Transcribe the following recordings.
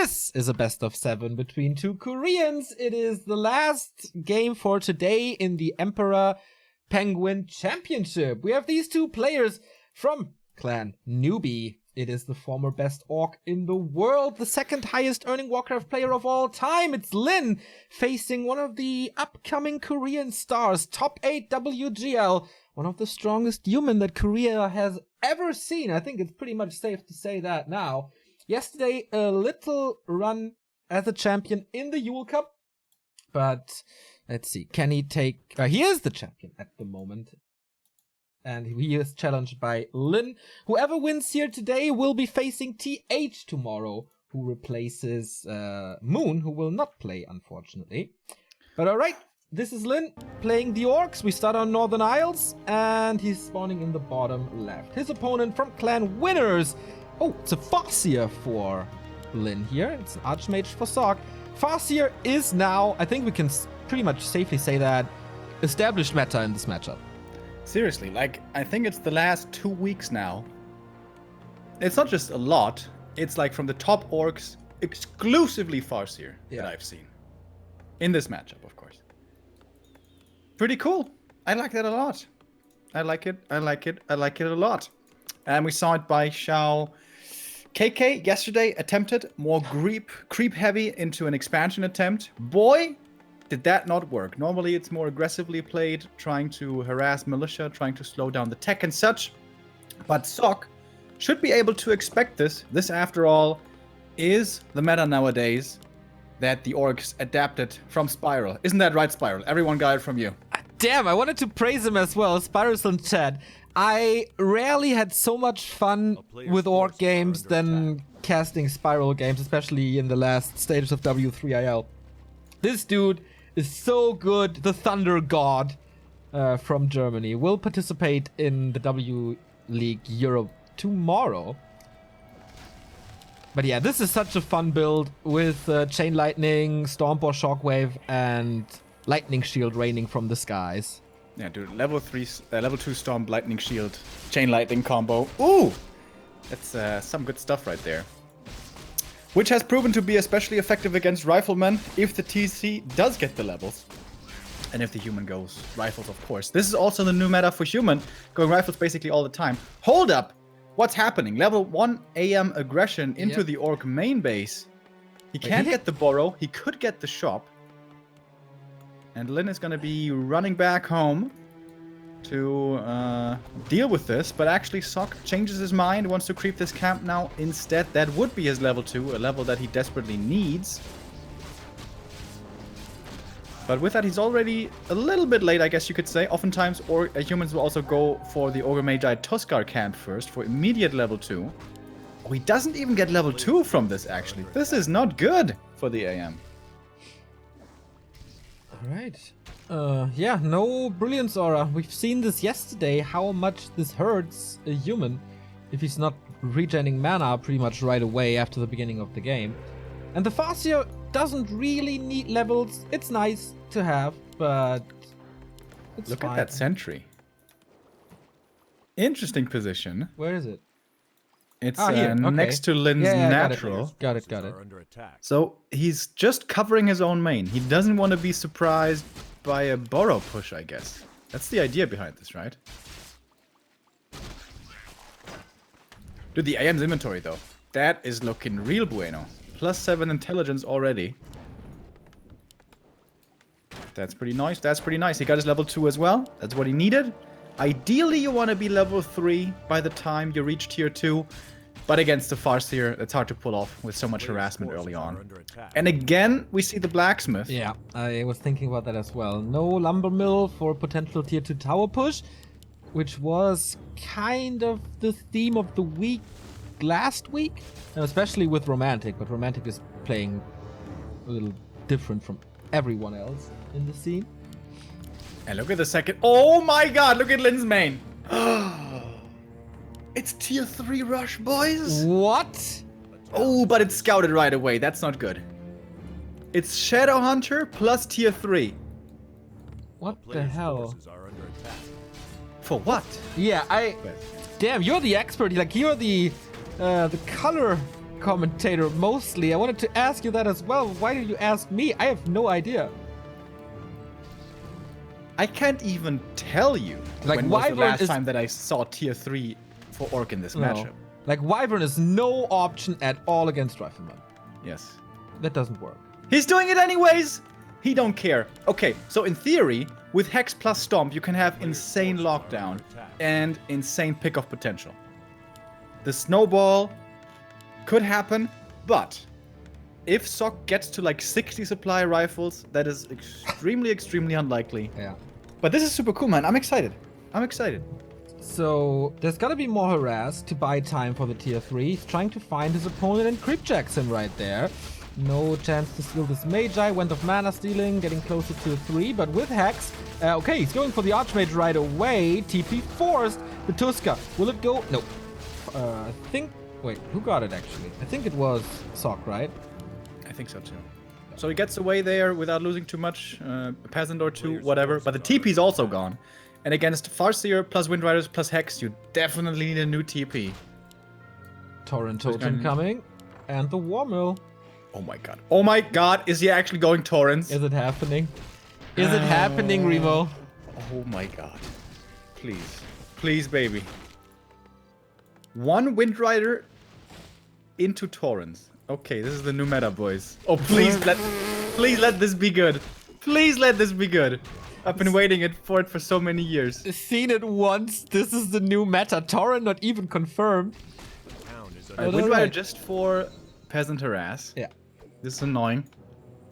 This is a best of 7 between two Koreans. It is the last game for today in the Emperor Penguin Championship. We have these two players from Clan Newbie. It is the former best orc in the world, the second highest earning Warcraft player of all time. It's Lin facing one of the upcoming Korean stars, top 8 WGL, one of the strongest human that Korea has ever seen. I think it's pretty much safe to say that now. Yesterday, a little run as a champion in the Yule Cup, but let's see, can he take... he is the champion at the moment. And he is challenged by Lin. Whoever wins here today will be facing TH tomorrow, who replaces Moon, who will not play, unfortunately. But alright, this is Lin playing the Orcs. We start on Northern Isles, and he's spawning in the bottom left. His opponent from Clan Winners. Oh, it's a Farseer for Lin here. It's an Archmage for Sok. Farseer is now, I think we can pretty much safely say that, established meta in this matchup. Seriously, like, I think it's the last 2 weeks now. It's not just a lot, it's like from the top orcs, exclusively Farseer that I've seen. In this matchup, of course. Pretty cool. I like that a lot. I like it a lot. And we saw it by Xiao KK yesterday, attempted more creep heavy into an expansion attempt. Boy, did that not work. Normally it's more aggressively played, trying to harass militia, trying to slow down the tech and such. But Sok should be able to expect this. This, after all, is the meta nowadays that the orcs adapted from Spiral. Isn't that right, Spiral? Everyone got it from you. Damn, I wanted to praise him as well. Spiral's in chat. I rarely had so much fun with orc games than casting Spiral games, especially in the last stages of W3IL. This dude is so good. The Thunder God from Germany will participate in the W League Europe tomorrow. But yeah, this is such a fun build with Chain Lightning, Stormboar Shockwave, and Lightning Shield raining from the skies. Yeah, dude, level 2 Storm Lightning Shield Chain Lightning combo. Ooh! That's some good stuff right there. Which has proven to be especially effective against Riflemen if the TC does get the levels. And if the human goes Rifles, of course. This is also the new meta for human, going Rifles basically all the time. Hold up! What's happening? Level 1 AM aggression into the Orc main base. He can't get the Borrow, he could get the shop. And Lin is going to be running back home to deal with this. But actually, Sok changes his mind, wants to creep this camp now instead. That would be his level 2, a level that he desperately needs. But with that, he's already a little bit late, I guess you could say. Oftentimes, humans will also go for the Ogre Magi Tuskar camp first for immediate level 2. Oh, he doesn't even get level 2 from this, actually. This is not good for the AM. Alright. Yeah, no Brilliance Aura. We've seen this yesterday, how much this hurts a human if he's not regening mana pretty much right away after the beginning of the game. And the Farseer doesn't really need levels. It's nice to have, but it's Look fine. at that sentry. Interesting position. Where is it? It's here. Okay. next to Lin's natural. Got it. So he's just covering his own main. He doesn't want to be surprised by a Borrow push, I guess. That's the idea behind this, right? Dude, the AM's inventory, though. That is looking real bueno. +7 intelligence already. That's pretty nice. That's pretty nice. He got his level 2 as well. That's what he needed. Ideally, you want to be level 3 by the time you reach tier 2. But against the Farseer, it's hard to pull off with so much harassment early on. And again, we see the Blacksmith. Yeah, I was thinking about that as well. No Lumber Mill for potential tier 2 tower push, which was kind of the theme of the week last week. And especially with Romantic, but Romantic is playing a little different from everyone else in the scene. And look at the second. Oh my god, look at Lin's main. It's tier 3 rush, boys. What? Oh, but it's scouted right away. That's not good. It's Shadow Hunter plus tier 3. What the hell? For what? Yeah, damn, you're the expert. Like, you're the color commentator mostly. I wanted to ask you that as well. Why did you ask me? I have no idea. I can't even tell you like when was the Wyvern last time that I saw tier 3 for Orc in this matchup. Like Wyvern is no option at all against Rifleman. Yes. That doesn't work. He's doing it anyways! He don't care. Okay, so in theory, with Hex plus Stomp, you can have insane lockdown and insane pick-off potential. The snowball could happen, but if Sock gets to like 60 supply rifles, that is extremely, extremely unlikely. Yeah. But this is super cool, man. I'm excited. I'm excited. So there's gotta be more harass to buy time for the tier 3. He's trying to find his opponent and creepjacks him right there. No chance to steal this Magi. Went of mana stealing, getting closer to 3, but with Hex. Okay, he's going for the Archmage right away. TP forced. The Tuska. Will it go? No. I think... Wait, who got it actually? I think it was Sock, right? I think so too. So he gets away there without losing too much. A peasant or two, whatever. But the TP's also gone. And against Farseer plus Windriders plus Hex, you definitely need a new TP. Torrent Totem coming. And the Warmill. Oh my god. Oh my god, is he actually going Torrents? Is it happening? Is it happening, Remo? Oh my god. Please. Please, baby. One Windrider into Torrents. Okay, this is the new meta, boys. Oh, please let this be good. Please let this be good. I've been waiting for it for so many years. Seen it once. This is the new meta. Torrent not even confirmed. Windrider just for Peasant Harass. Yeah. This is annoying.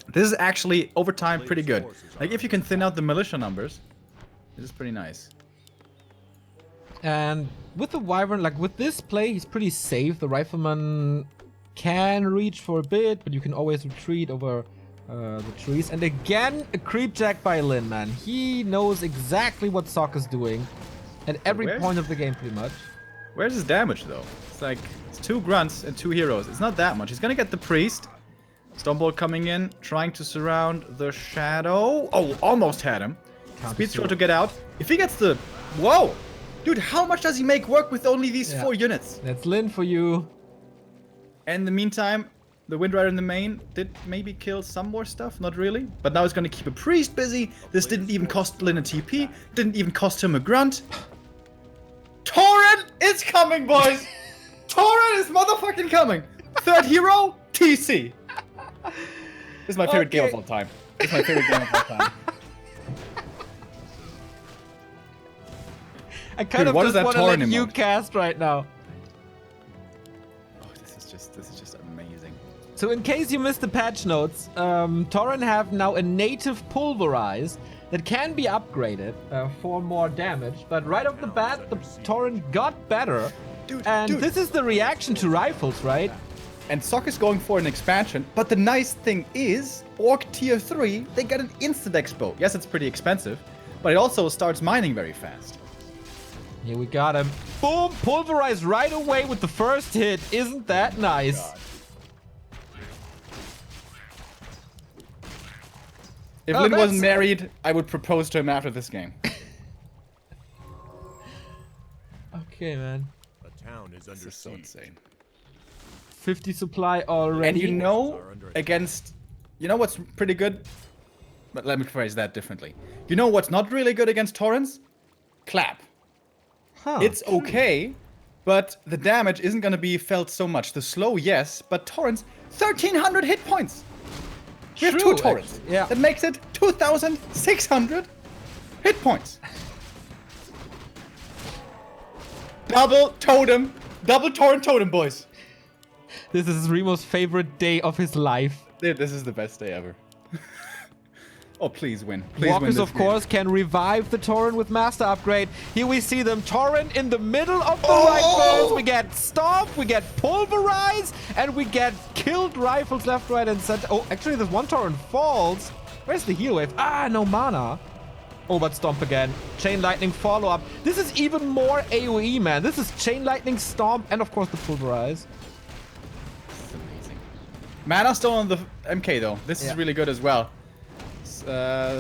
This is actually, over time, pretty good. Like, if you can thin out the militia numbers, this is pretty nice. And with the Wyvern, like with this play, he's pretty safe. The Rifleman can reach for a bit, but you can always retreat over the trees. And again, a creepjack by Lin, man. He knows exactly what Sock is doing at every point of the game, pretty much. Where's his damage, though? It's like, it's 2 grunts and 2 heroes. It's not that much. He's gonna get the priest. Stonebolt coming in, trying to surround the shadow. Oh, almost had him. Speed throw to get out. If he gets the... Whoa! Dude, how much does he make work with only these 4 units? That's Lin for you. And in the meantime, the Windrider in the main did maybe kill some more stuff. Not really. But now he's gonna keep a priest busy. This didn't even cost Lin a TP. Didn't even cost him a grunt. Torrent is coming, boys! Torrent is motherfucking coming! 3rd hero, TC. This is my favorite game of all time. This is my favorite game of all time. I kind of just want to let you cast right now. Oh, this is just amazing. So in case you missed the patch notes, Torrent have now a native Pulverize that can be upgraded for more damage. But right off the bat, the Torrent got better. Dude, this is the reaction to rifles, right? And Sock is going for an expansion, but the nice thing is, Orc tier 3, they get an instant expo. Yes, it's pretty expensive, but it also starts mining very fast. Here we got him. Boom! Pulverized right away with the first hit. Isn't that nice? God. If Lin wasn't married, I would propose to him after this game. Okay, man. A town is under This is so insane. 50 supply already. And you know, against... You know what's pretty good? But let me phrase that differently. You know what's not really good against Torrents? Clap. Huh. It's okay, but the damage isn't going to be felt so much. The slow, yes, but Torrents, 1,300 hit points. We have 2 Torrents. Yeah. That makes it 2,600 hit points. Double totem. Double Torrent totem, boys. This is Remo's favorite day of his life. Dude, this is the best day ever. Oh, please win. Please Walkers, win of course, can revive the Torrent with Master Upgrade. Here we see them. Torrent in the middle of the rifles. We get Stomp, we get Pulverize, and we get killed rifles left, right, and center. Oh, actually, this one Torrent falls. Where's the heal wave? Ah, no mana. Oh, but Stomp again. Chain Lightning follow-up. This is even more AoE, man. This is Chain Lightning, Stomp, and of course the Pulverize. This is amazing. Mana Stone on the MK, though. This is really good as well.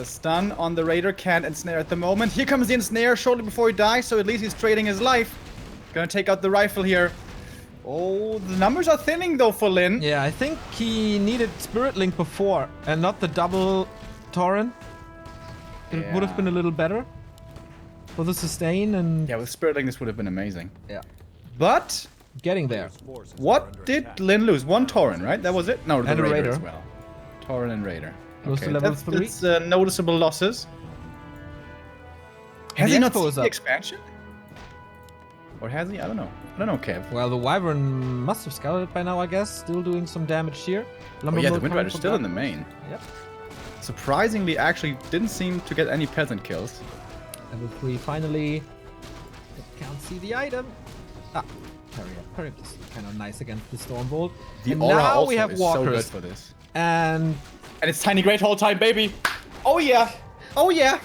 Stun on the Raider, can't ensnare at the moment. Here comes the ensnare shortly before he dies, so at least he's trading his life. Gonna take out the rifle here. Oh, the numbers are thinning though for Lin. Yeah, I think he needed Spirit Link before and not the double Torrent. It would have been a little better for the sustain and... Yeah, with Spirit Link this would have been amazing. Yeah. But... Getting there. What did Lin lose? 1 Torrent, right? That was it? No, the and Raider as well. Torrent and Raider. Close to level 3. That's noticeable losses. Has he not seen the expansion? Or has he? I don't know. I don't know, Kev. Well, the Wyvern must have scouted it by now, I guess. Still doing some damage here. Oh yeah, the Wind Rider's still in the main. Yep. Surprisingly, actually didn't seem to get any peasant kills. Level 3 finally. Can't see the item. Ah, parry up. Parry up is kind of nice against the Stormbolt. The aura now also we have is walkers. so good for this. And it's Tiny Great whole time, baby. Oh yeah. Oh yeah.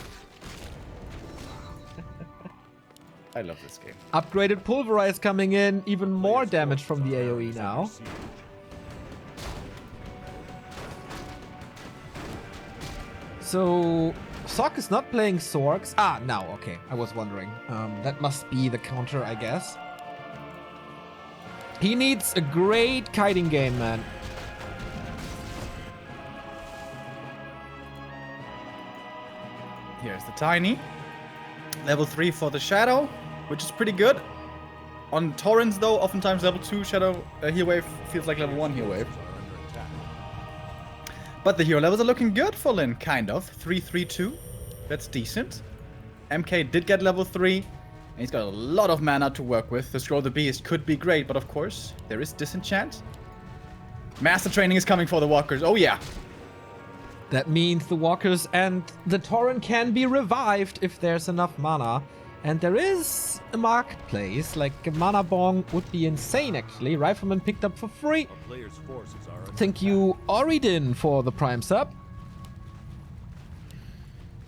I love this game. Upgraded Pulverize coming in. Even more damage from the AoE now. So, Sock is not playing Sorks. Ah, now, okay. I was wondering. That must be the counter, I guess. He needs a great kiting game, man. Here's the Tiny. Level 3 for the Shadow, which is pretty good. On Torrents, though, oftentimes level 2 Shadow Heal Wave feels like level 1 Heal Wave. But the hero levels are looking good for Lin, kind of. 3-3-2. That's decent. MK did get level 3, and he's got a lot of mana to work with. The Scroll the Beast could be great, but of course, there is Disenchant. Master Training is coming for the Walkers. Oh, yeah. That means the Walkers and the Torrent can be revived if there's enough mana. And there is a marketplace, like a mana bong would be insane actually. Rifleman picked up for free. Thank you, Oridin, for the Prime sub.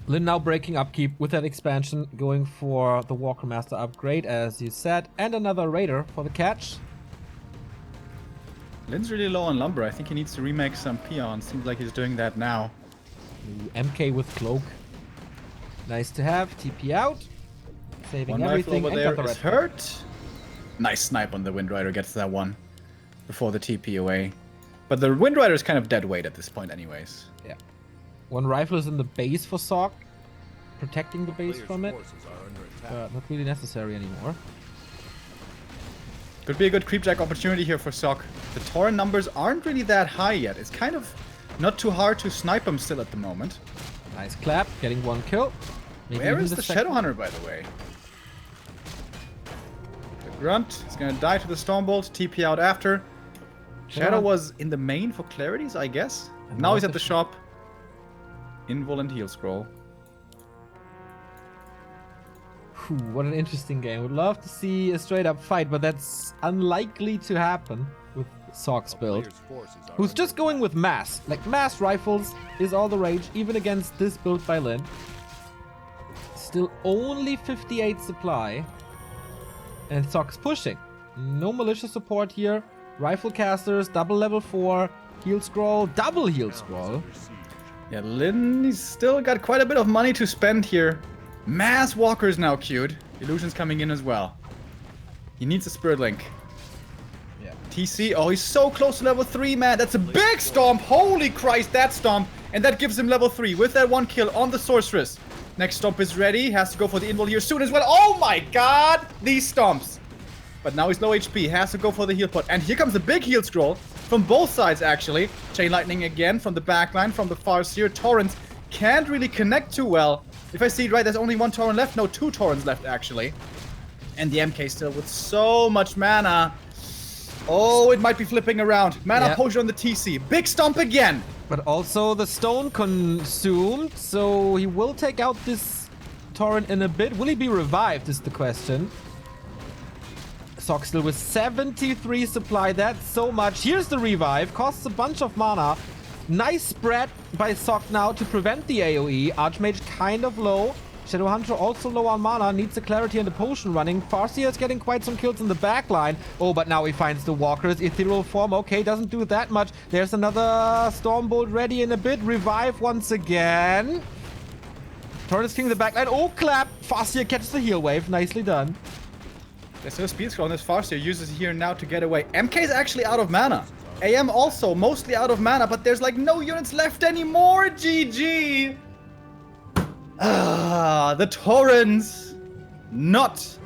Lin now breaking upkeep with that expansion, going for the Walker Master upgrade, as you said, and another Raider for the catch. Lin's really low on lumber. I think he needs to remake some peons. Seems like he's doing that now. Ooh, MK with cloak. Nice to have. TP out. Saving one everything. Over there is hurt. Nice snipe on the Wind Rider. Gets that one before the TP away. But the Wind Rider is kind of dead weight at this point anyways. Yeah. One rifle is in the base for Sock. Protecting the base from it. But not really necessary anymore. Could be a good creepjack opportunity here for Sock. The Torrent numbers aren't really that high yet. It's kind of not too hard to snipe him still at the moment. Nice clap, getting one kill. Maybe where is the Shadowhunter, by the way? The Grunt is going to die to the Stormbolt. TP out after. Shadow was in the main for Clarities, I guess. And now he's at the shop. Invul and Heal Scroll. What an interesting game. Would love to see a straight up fight, but that's unlikely to happen with Sock's build. Who's just going with mass. Like, mass rifles is all the rage, even against this build by Lin. Still only 58 supply. And Sock's pushing. No militia support here. Rifle casters, double level 4, heal scroll, double heal scroll. Yeah, Lin, he's still got quite a bit of money to spend here. Mass Walkers now queued. Illusion's coming in as well. He needs a Spirit Link. Yeah. TC, oh, he's so close to level 3, man. That's a big stomp. Holy Christ, that stomp. And that gives him level 3 with that one kill on the Sorceress. Next stomp is ready. Has to go for the invul here soon as well. Oh my god, these stomps. But now he's low HP. Has to go for the heal pot. And here comes the big heal scroll from both sides, actually. Chain Lightning again from the backline, from the far seer. Torrents can't really connect too well. If I see it right, there's only one Torrent left. No, 2 Torrents left, actually. And the MK still with so much mana. Oh, it might be flipping around. Mana potion on the TC. Big stomp again. But also the stone consumed, so he will take out this Torrent in a bit. Will he be revived is the question. Sock still with 73 supply. That's so much. Here's the revive. Costs a bunch of mana. Nice spread by Sock now to prevent the AoE. Archmage kind of low. Shadowhunter also low on mana. Needs the clarity and the potion running. Farseer is getting quite some kills in the backline. Oh, but now he finds the Walkers. Ethereal form. Okay, doesn't do that much. There's another Stormbolt ready in a bit. Revive once again. Torrent is killing the backline. Oh, clap. Farseer catches the heal wave. Nicely done. There's no speed scroll on this Farseer. Uses here now to get away. MK is actually out of mana. AM also mostly out of mana, but there's like no units left anymore. GG. Ah, the Torrents not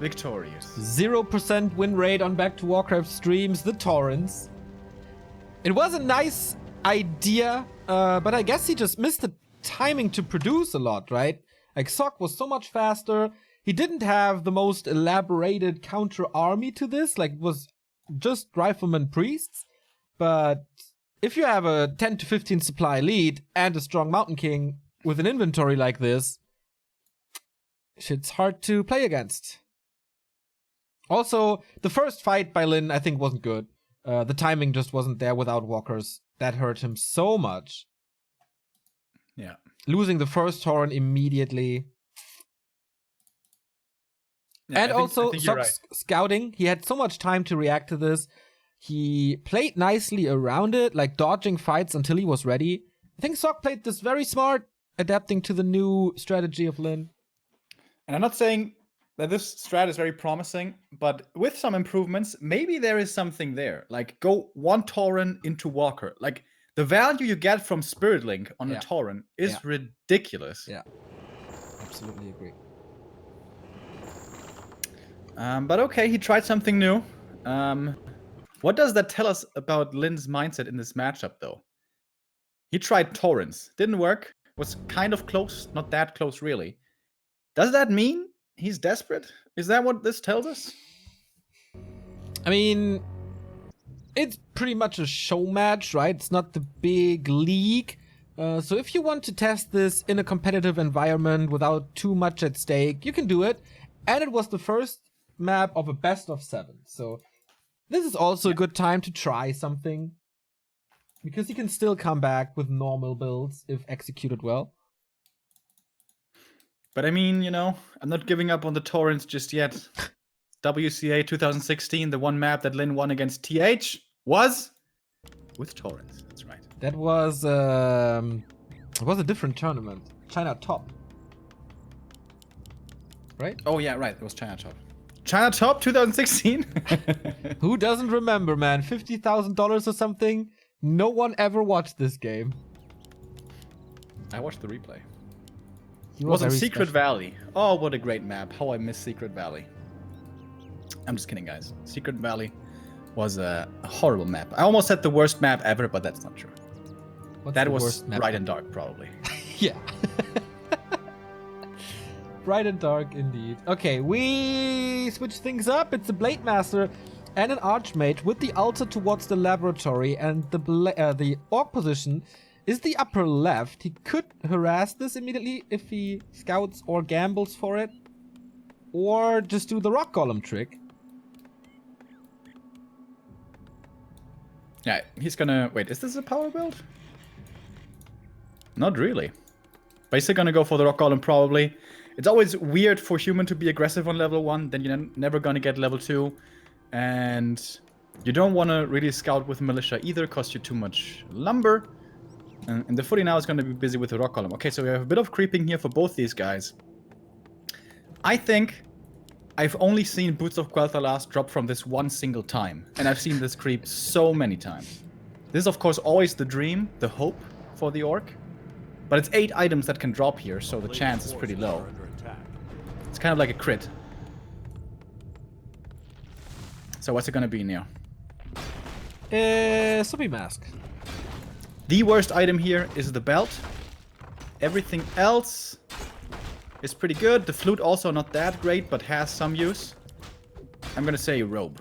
victorious. 0% win rate on Back to Warcraft streams, the Torrents. It was a nice idea, but I guess he just missed the timing to produce a lot, right? Like, Sok was so much faster. He didn't have the most elaborated counter army to this, like, it was just rifleman priests. But if you have a 10 to 15 supply lead and a strong Mountain King with an inventory like this, shit's hard to play against. Also, the first fight by Lin, I think, wasn't good. The timing just wasn't there without walkers. That hurt him so much. Yeah. Losing the first Torrent immediately. Yeah, and also, Sok's scouting. He had so much time to react to this. He played nicely around it, like dodging fights until he was ready. I think Sok played this very smart, adapting to the new strategy of Lin. And I'm not saying that this strat is very promising, but with some improvements, maybe there is something there. Like, go one Torrent into Walker. Like, the value you get from Spirit Link on a Torrent is ridiculous. Yeah, absolutely agree. But okay, he tried something new. What does that tell us about Lin's mindset in this matchup, though? He tried Torrents. Didn't work. Was kind of close. Not that close, really. Does that mean he's desperate? Is that what this tells us? I mean, it's pretty much a show match, right? It's not the big league. So if you want to test this in a competitive environment without too much at stake, you can do it. And it was the first map of a best of 7. So this is also a good time to try something. Because you can still come back with normal builds if executed well. But I mean, you know, I'm not giving up on the Torrents just yet. WCA 2016, the one map that Lin won against TH, was with Torrents. That's right. That was a different tournament. China Top. Right? Oh yeah, right. It was China Top. China Top 2016? Who doesn't remember, man? $50,000 or something? No one ever watched this game. I watched the replay. It was in Secret Valley. Oh, what a great map. How I miss Secret Valley. I'm just kidding, guys. Secret Valley was a horrible map. I almost said the worst map ever, but that's not true. That was Bright and Dark, probably. Yeah. Bright and Dark, indeed. Okay, we switch things up. It's a Blade Master and an Archmage with the altar towards the laboratory, and the orc position is the upper left. He could harass this immediately if he scouts or gambles for it, or just do the rock golem trick. Yeah, he's gonna... Wait, is this a power build? Not really. But he's still gonna go for the rock golem, probably. It's always weird for human to be aggressive on level 1, then you're never gonna get level 2. And you don't want to really scout with militia either, costs you too much lumber. And the footy now is going to be busy with the rock column. Okay, so we have a bit of creeping here for both these guys. I think I've only seen Boots of Quel'Thalas drop from this one single time. And I've seen this creep so many times. This is, of course, always the dream, the hope for the orc. But it's 8 items that can drop here, so the chance is pretty low. It's kind of like a crit. So what's it gonna be, Neo? Soapy Mask. The worst item here is the belt. Everything else is pretty good. The flute also not that great, but has some use. I'm gonna say robe.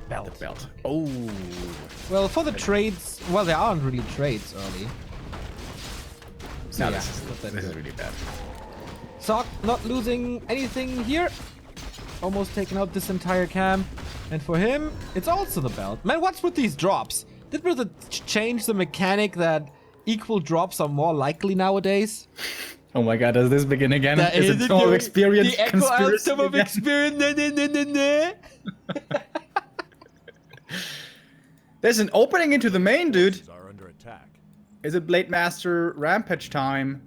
Belt. The belt. Oh. Well, for the trades, well, there aren't really trades early. So No, yeah, this is really bad. Sok not losing anything here. Almost taking out this entire camp. And for him, it's also the belt. Man, what's with these drops? Did we change the mechanic that equal drops are more likely nowadays? Oh my god, does this begin again? Is it some of experience? The echo out some of experience. There's an opening into the main, dude. Is it Blade Master Rampage time?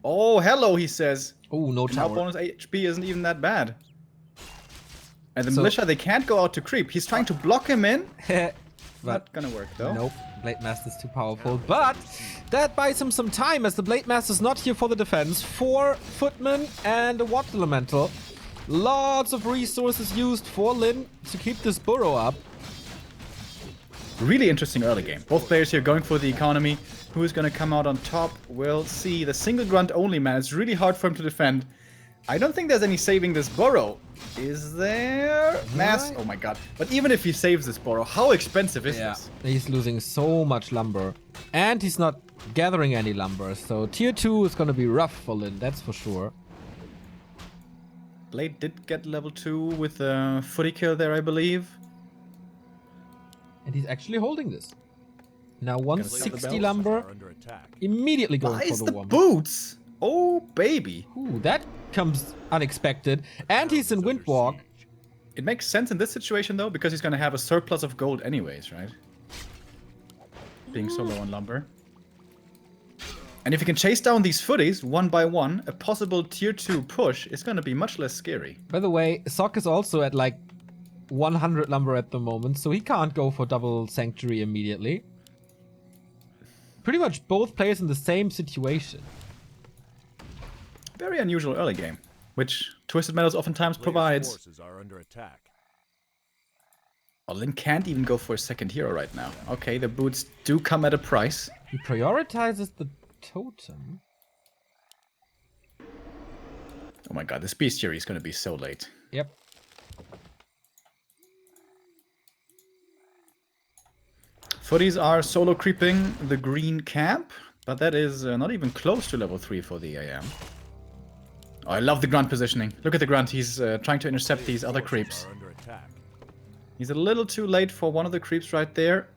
Oh, hello, he says. Oh, no And now tower. bonus HP isn't even that bad. And the militia, they can't go out to creep. He's trying to block him in. Not gonna work, though. Nope, Blade Master's too powerful. But that buys him some time, as the Blade Master's not here for the defense. 4 footmen and a water elemental. Lots of resources used for Lin to keep this burrow up. Really interesting early game. Both players here going for the economy. Who is going to come out on top? We'll see. The single grunt only, man. It's really hard for him to defend. I don't think there's any saving this burrow. Is there? Mass? Oh my god. But even if he saves this burrow, how expensive is this? He's losing so much lumber. And he's not gathering any lumber. So tier 2 is going to be rough for Lin, that's for sure. Blade did get level 2 with a footy kill there, I believe. And he's actually holding this. Now 160 lumber. Immediately going for the womb. Boots! Oh, baby. Ooh, that comes unexpected. And he's in Windwalk. It makes sense in this situation, though, because he's going to have a surplus of gold anyways, right? Being so low on lumber. And if he can chase down these footies one by one, a possible tier 2 push is going to be much less scary. By the way, Sok is also at like 100 lumber at the moment, so he can't go for double sanctuary immediately. Pretty much both players in the same situation. Very unusual early game, which Twisted Metals oftentimes provides. Oh, Lin can't even go for a second hero right now. Okay, the boots do come at a price. He prioritizes the totem. Oh my god, this bestiary is going to be so late. Yep. Footies are solo creeping the green camp, but that is not even close to level 3 for the AM. Oh, I love the grunt positioning. Look at the grunt, he's trying to intercept these other creeps. He's a little too late for one of the creeps right there.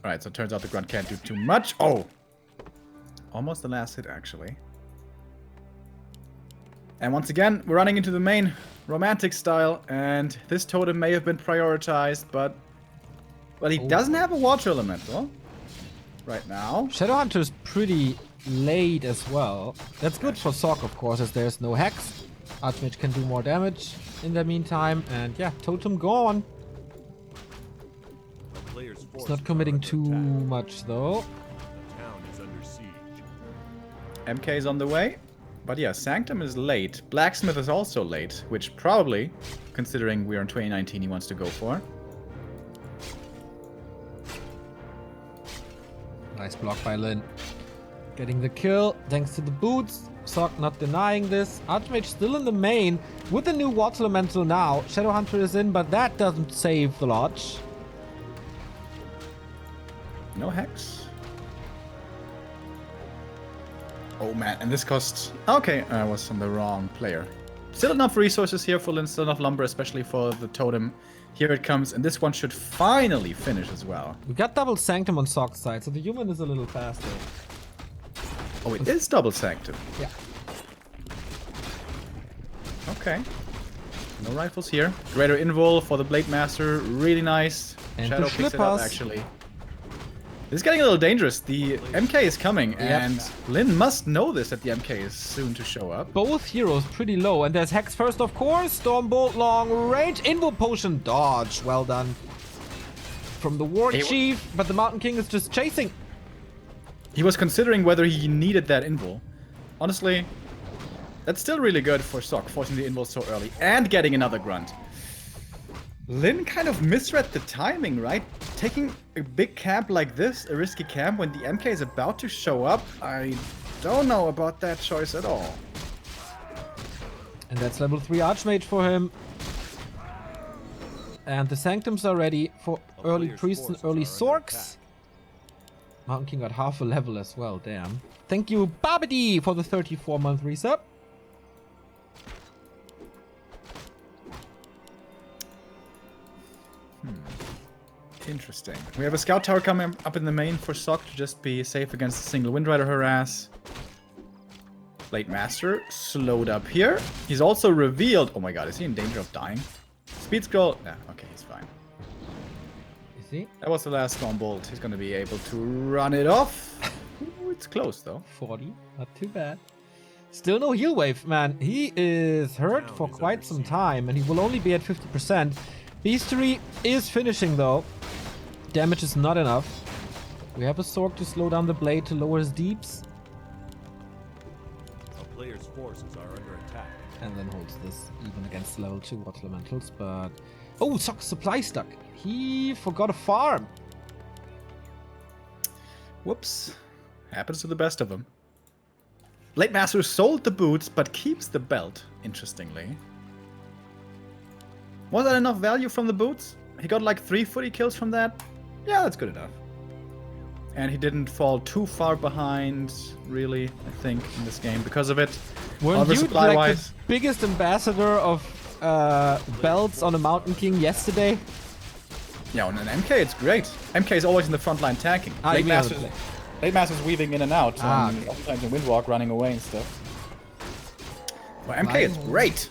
Alright, so it turns out the grunt can't do too much. Oh! Almost the last hit, actually. And once again, we're running into the main romantic style, and this totem may have been prioritized, but... Well, he doesn't have a water elemental right now. Shadowhunter's pretty late as well. That's good for Sok, of course, as there's no hex. Archmage can do more damage in the meantime, and yeah, totem gone. It's not committing too much, though. MK is on the way. But yeah, Sanctum is late. Blacksmith is also late, which probably, considering we're in 2019, he wants to go for. Nice block by Lin. Getting the kill thanks to the boots. Sok not denying this. Archmage still in the main with the new water elemental now. Shadowhunter is in, but that doesn't save the lodge. No hex. Oh man, and this costs... Okay, I was on the wrong player. Still enough resources here for Lin, still enough lumber, especially for the totem. Here it comes, and this one should finally finish as well. We got double Sanctum on Sok's side, so the human is a little faster. Oh, it is double Sanctum. Yeah. Okay. No rifles here. Greater Invul for the Blade Master, really nice. And Shadow picks it up, actually. This is getting a little dangerous. The MK is coming, and Lin must know this, that the MK is soon to show up. Both heroes pretty low, and there's Hex first, of course. Stormbolt, long range, Invul Potion, dodge. Well done. From the War Chief, but the Mountain King is just chasing. He was considering whether he needed that Invul. Honestly, that's still really good for Sok, forcing the Invul so early, and getting another Grunt. Lin kind of misread the timing, right? Taking a big camp like this, a risky camp, when the MK is about to show up, I don't know about that choice at all. And that's level 3 Archmage for him. And the Sanctums are ready for early Priests and early Sorks. Mountain King got half a level as well, damn. Thank you, Babidi, for the 34-month resub. Interesting. We have a scout tower coming up in the main for Sok to just be safe against the single Windrider harass. Blade Master slowed up here. He's also revealed... Oh my god, is he in danger of dying? Speed scroll... Yeah, okay, he's fine. Is he? That was the last Stormbolt. He's going to be able to run it off. Ooh, it's close, though. 40, not too bad. Still no heal wave, man. He is hurt for quite some time, and he will only be at 50%. Beastery is finishing, though. Damage is not enough. We have a Sork to slow down the blade to lower his deeps. A player's forces are under attack. And then holds this even against level 2 Water Elementals, but... Oh, supply stuck. He forgot a farm. Whoops. Happens to the best of them. Blade Master sold the boots, but keeps the belt, interestingly. Was that enough value from the boots? He got like 3 footy kills from that? Yeah, that's good enough. And he didn't fall too far behind, really, I think, in this game because of it. Weren't you like the biggest ambassador of belts on a Mountain King yesterday? Yeah, on an MK it's great. MK is always in the front line tanking. Blade Master's weaving in and out, okay. Sometimes in Windwalk running away and stuff. Well, MK is great.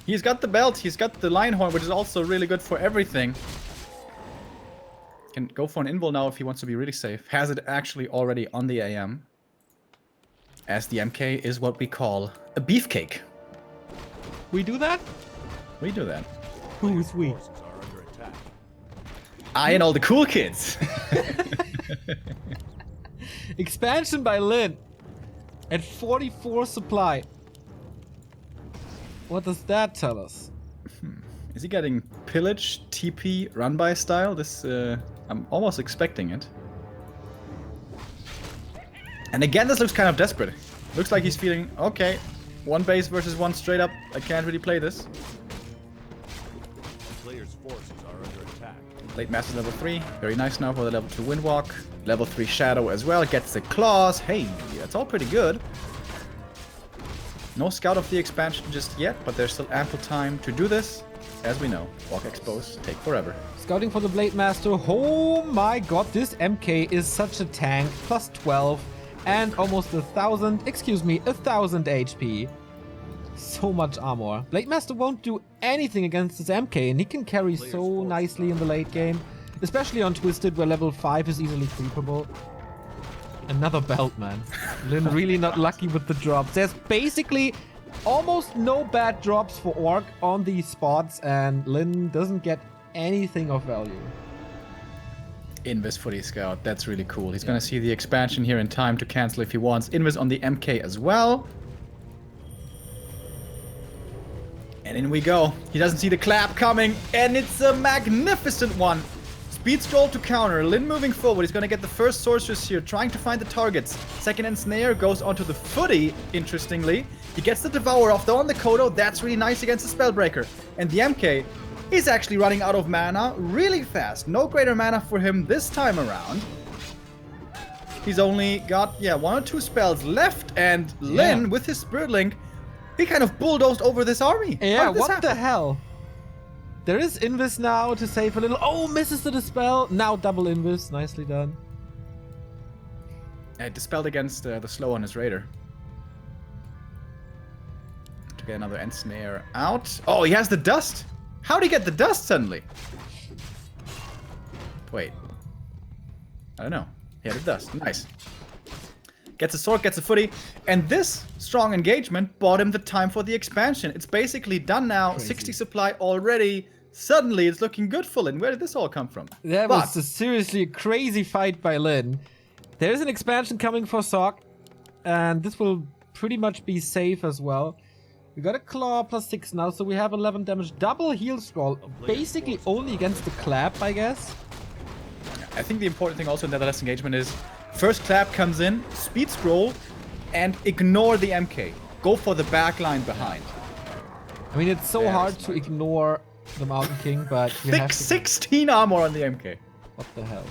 He's got the belt, he's got the line horn, which is also really good for everything. Can go for an invul now if he wants to be really safe. Has it actually already on the AM. As the MK is what we call a beefcake. We do that? We do that. Who is we? Forces are under attack. I and all the cool kids. Expansion by Lin at 44 supply. What does that tell us? Is he getting pillage, TP, run by style? This, I'm almost expecting it. And again, this looks kind of desperate. Looks like he's feeling, okay, 1 base versus 1 straight up. I can't really play this. The player's forces are under attack. Blade Master's level 3. Very nice now for the level 2 Windwalk. Level 3 Shadow as well. Gets the claws. Hey, that's all pretty good. No scout of the expansion just yet, but there's still ample time to do this. As we know, walk expos take forever. Scouting for the Blade Master. Oh my god, this MK is such a tank. Plus 12 and almost 1,000 HP. So much armor. Blade Master won't do anything against this MK, and he can carry so nicely in the late game. Especially on Twisted, where level 5 is easily creepable. Another belt, man. Lin really not lucky with the drops. There's basically almost no bad drops for Orc on these spots, and Lin doesn't get anything of value. Invis footy scout, that's really cool. He's gonna see the expansion here in time to cancel if he wants. Invis on the MK as well. And in we go. He doesn't see the clap coming, and it's a magnificent one. Speed scroll to counter. Lin moving forward. He's gonna get the first sorceress here, trying to find the targets. Second ensnare goes onto the footy, interestingly. He gets the devour off though on the Kodo. That's really nice against the spellbreaker. And the MK is actually running out of mana really fast. No greater mana for him this time around. He's only got, 1 or 2 spells left, and Lin, with his Spirit Link, he kind of bulldozed over this army. Yeah, what the hell? There is Invis now to save a little. Oh, misses the Dispel. Now double Invis. Nicely done. Dispelled against the slow on his Raider. To get another ensnare out. Oh, he has the dust. How'd he get the dust suddenly? Wait. I don't know. He had the dust. Nice. Gets a sword, gets a footy. And this strong engagement bought him the time for the expansion. It's basically done now. Crazy. 60 supply already. Suddenly, it's looking good for Lin. Where did this all come from? That was a seriously crazy fight by Lin. There's an expansion coming for Sok. And this will pretty much be safe as well. We got a claw plus 6 now, so we have 11 damage. Double heal scroll. Basically only against the clap, I guess. I think the important thing also in Netherlands engagement is first clap comes in, speed scroll, and ignore the MK. Go for the back line behind. I mean, it's so hard to ignore the Mountain King, but you have to... 16 armor on the MK. What the hell?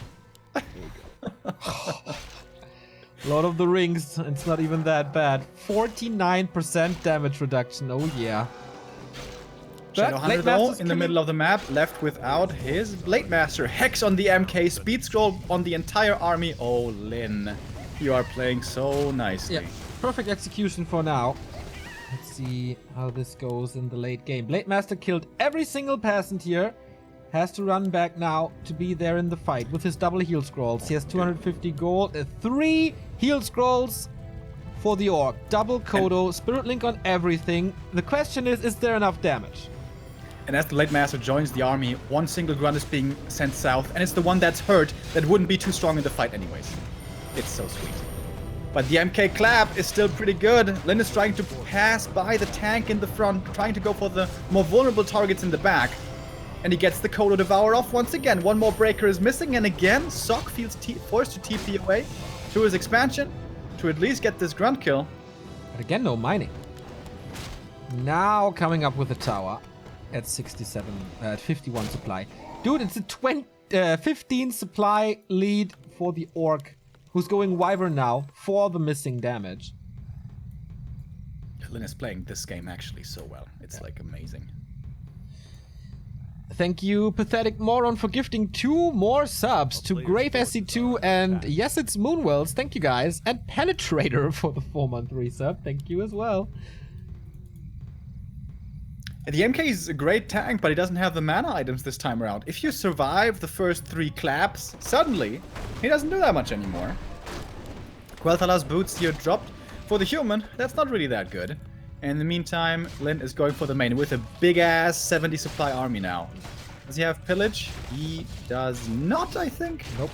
Lord of the Rings, it's not even that bad. 49% damage reduction, oh yeah. Shadowhunter though, in the middle of the map, left without his Blade Master. Hex on the MK, speed scroll on the entire army. Oh, Lin, you are playing so nicely. Yeah, perfect execution for now. Let's see how this goes in the late game. Blade Master killed every single peasant here. Has to run back now to be there in the fight with his double heal scrolls. He has 250 gold, 3 heal scrolls for the Orc. Double Kodo, Spirit Link on everything. The question is there enough damage? And as the late master joins the army, one single grunt is being sent south, and it's the one that's hurt that wouldn't be too strong in the fight anyways. It's so sweet. But the MK clap is still pretty good. Lin is trying to pass by the tank in the front, trying to go for the more vulnerable targets in the back. And he gets the Kodo Devour off once again. One more breaker is missing, and again, Sock feels forced to TP away to his expansion to at least get this grunt kill. But again, no mining. Now coming up with a tower at 51 supply. Dude, it's a 15 supply lead for the Orc, who's going Wyvern now for the missing damage. Lin is playing this game actually so well. It's like amazing. Thank you, Pathetic Moron, for gifting 2 more subs to Grave SC2, and yes, it's Moonwells. Thank you, guys. And Penetrator for the 4-month resub. Thank you as well. The MK is a great tank, but he doesn't have the mana items this time around. If you survive the first 3 claps, suddenly he doesn't do that much anymore. Quel'Thala's boots here dropped. For the human, that's not really that good. And in the meantime, Lin is going for the main with a big-ass 70 supply army now. Does he have pillage? He does not, I think. Nope.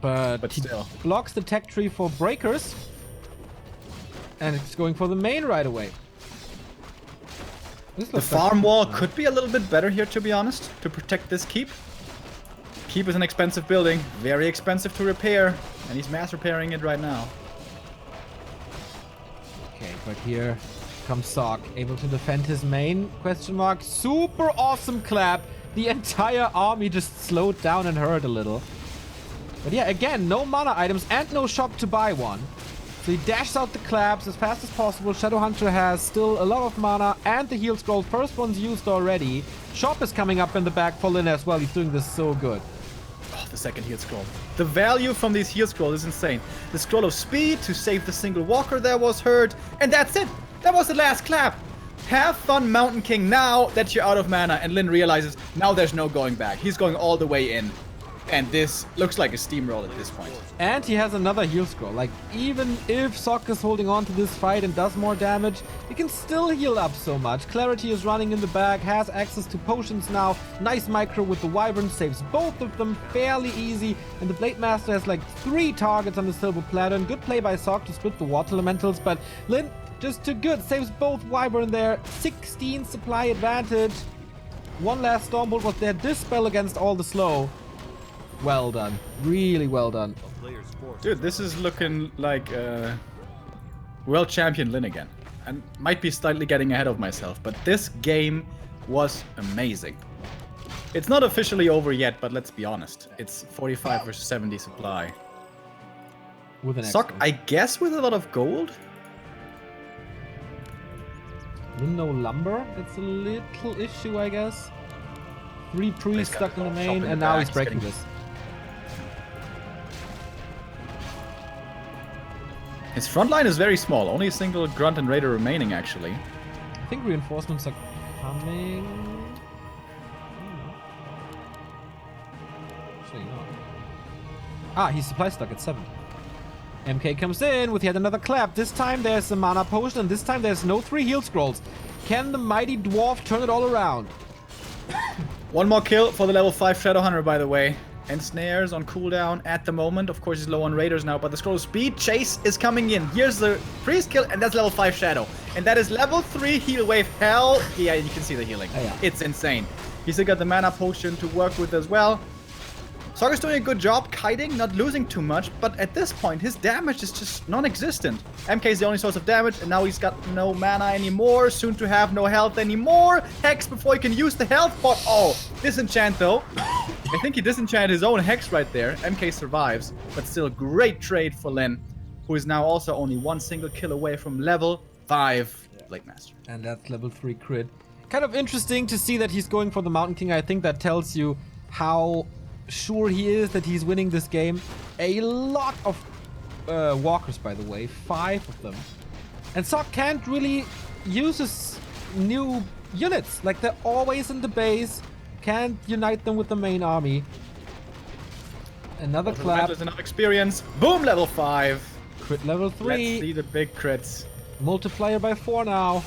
But he still blocks the tech tree for breakers. And it's going for the main right away. The farm wall could be a little bit better here, to be honest, to protect this keep. Keep is an expensive building, very expensive to repair, and he's mass repairing it right now. Okay, but here comes Sock, able to defend his main, question mark. Super awesome clap. The entire army just slowed down and hurt a little. But yeah, again, no mana items and no shop to buy one. So he dashes out the claps as fast as possible. Shadowhunter has still a lot of mana and the heal scroll. First one's used already. Shop is coming up in the back for Lin as well. He's doing this so good. Oh, the second heal scroll. The value from these heal scrolls is insane. The scroll of speed to save the single walker that was hurt. And that's it. That was the last clap. Have fun, Mountain King, now that you're out of mana. And Lin realizes now there's no going back. He's going all the way in. And this looks like a steamroll at this point. And he has another heal scroll. Like, even if Sock is holding on to this fight and does more damage, he can still heal up so much. Clarity is running in the back, has access to potions now. Nice micro with the Wyvern, saves both of them fairly easy. And the Blade Master has like 3 targets on the silver platter. And good play by Sock to split the water elementals. But Lin, just too good, saves both Wyvern there. 16 supply advantage. One last Stormbolt was there. Dispel against all the slow. Well done. Really well done. Dude, this is looking like world champion Lin again. And might be slightly getting ahead of myself, but this game was amazing. It's not officially over yet, but let's be honest. It's 45 versus 70 supply. With an Sock, I guess with a lot of gold? No lumber. That's a little issue, I guess. 3 priests stuck in the main, and now he's breaking this. His front line is very small, only a single grunt and raider remaining actually. I think reinforcements are coming. Actually not. Ah, he's supply stuck at 7. MK comes in with yet another clap. This time there's a mana potion, and this time there's no 3 heal scrolls. Can the mighty dwarf turn it all around? One more kill for the level 5 Shadowhunter, by the way. And snares on cooldown at the moment. Of course, he's low on raiders now, but the scroll of speed chase is coming in. Here's the priest kill, and that's level 5 Shadow. And that is level 3 heal wave. Hell yeah, you can see the healing. Oh, yeah. It's insane. He's still got the mana potion to work with as well. Sock is doing a good job kiting, not losing too much, but at this point, his damage is just non-existent. MK is the only source of damage, and now he's got no mana anymore, soon to have no health anymore. Hex before he can use the health pot. Oh, disenchant though. I think he disenchanted his own Hex right there. MK survives, but still great trade for Lin, who is now also only 1 single kill away from level 5 Blade Master. And that's level 3 crit. Kind of interesting to see that he's going for the Mountain King. I think that tells you how sure he is that he's winning this game. A lot of walkers, by the way, 5 of them. And Sock can't really use his new units. Like, they're always in the base. Can't unite them with the main army. Another clap. There's enough experience. Boom, level 5. Crit level 3. Let's see the big crits. Multiplier by 4 now.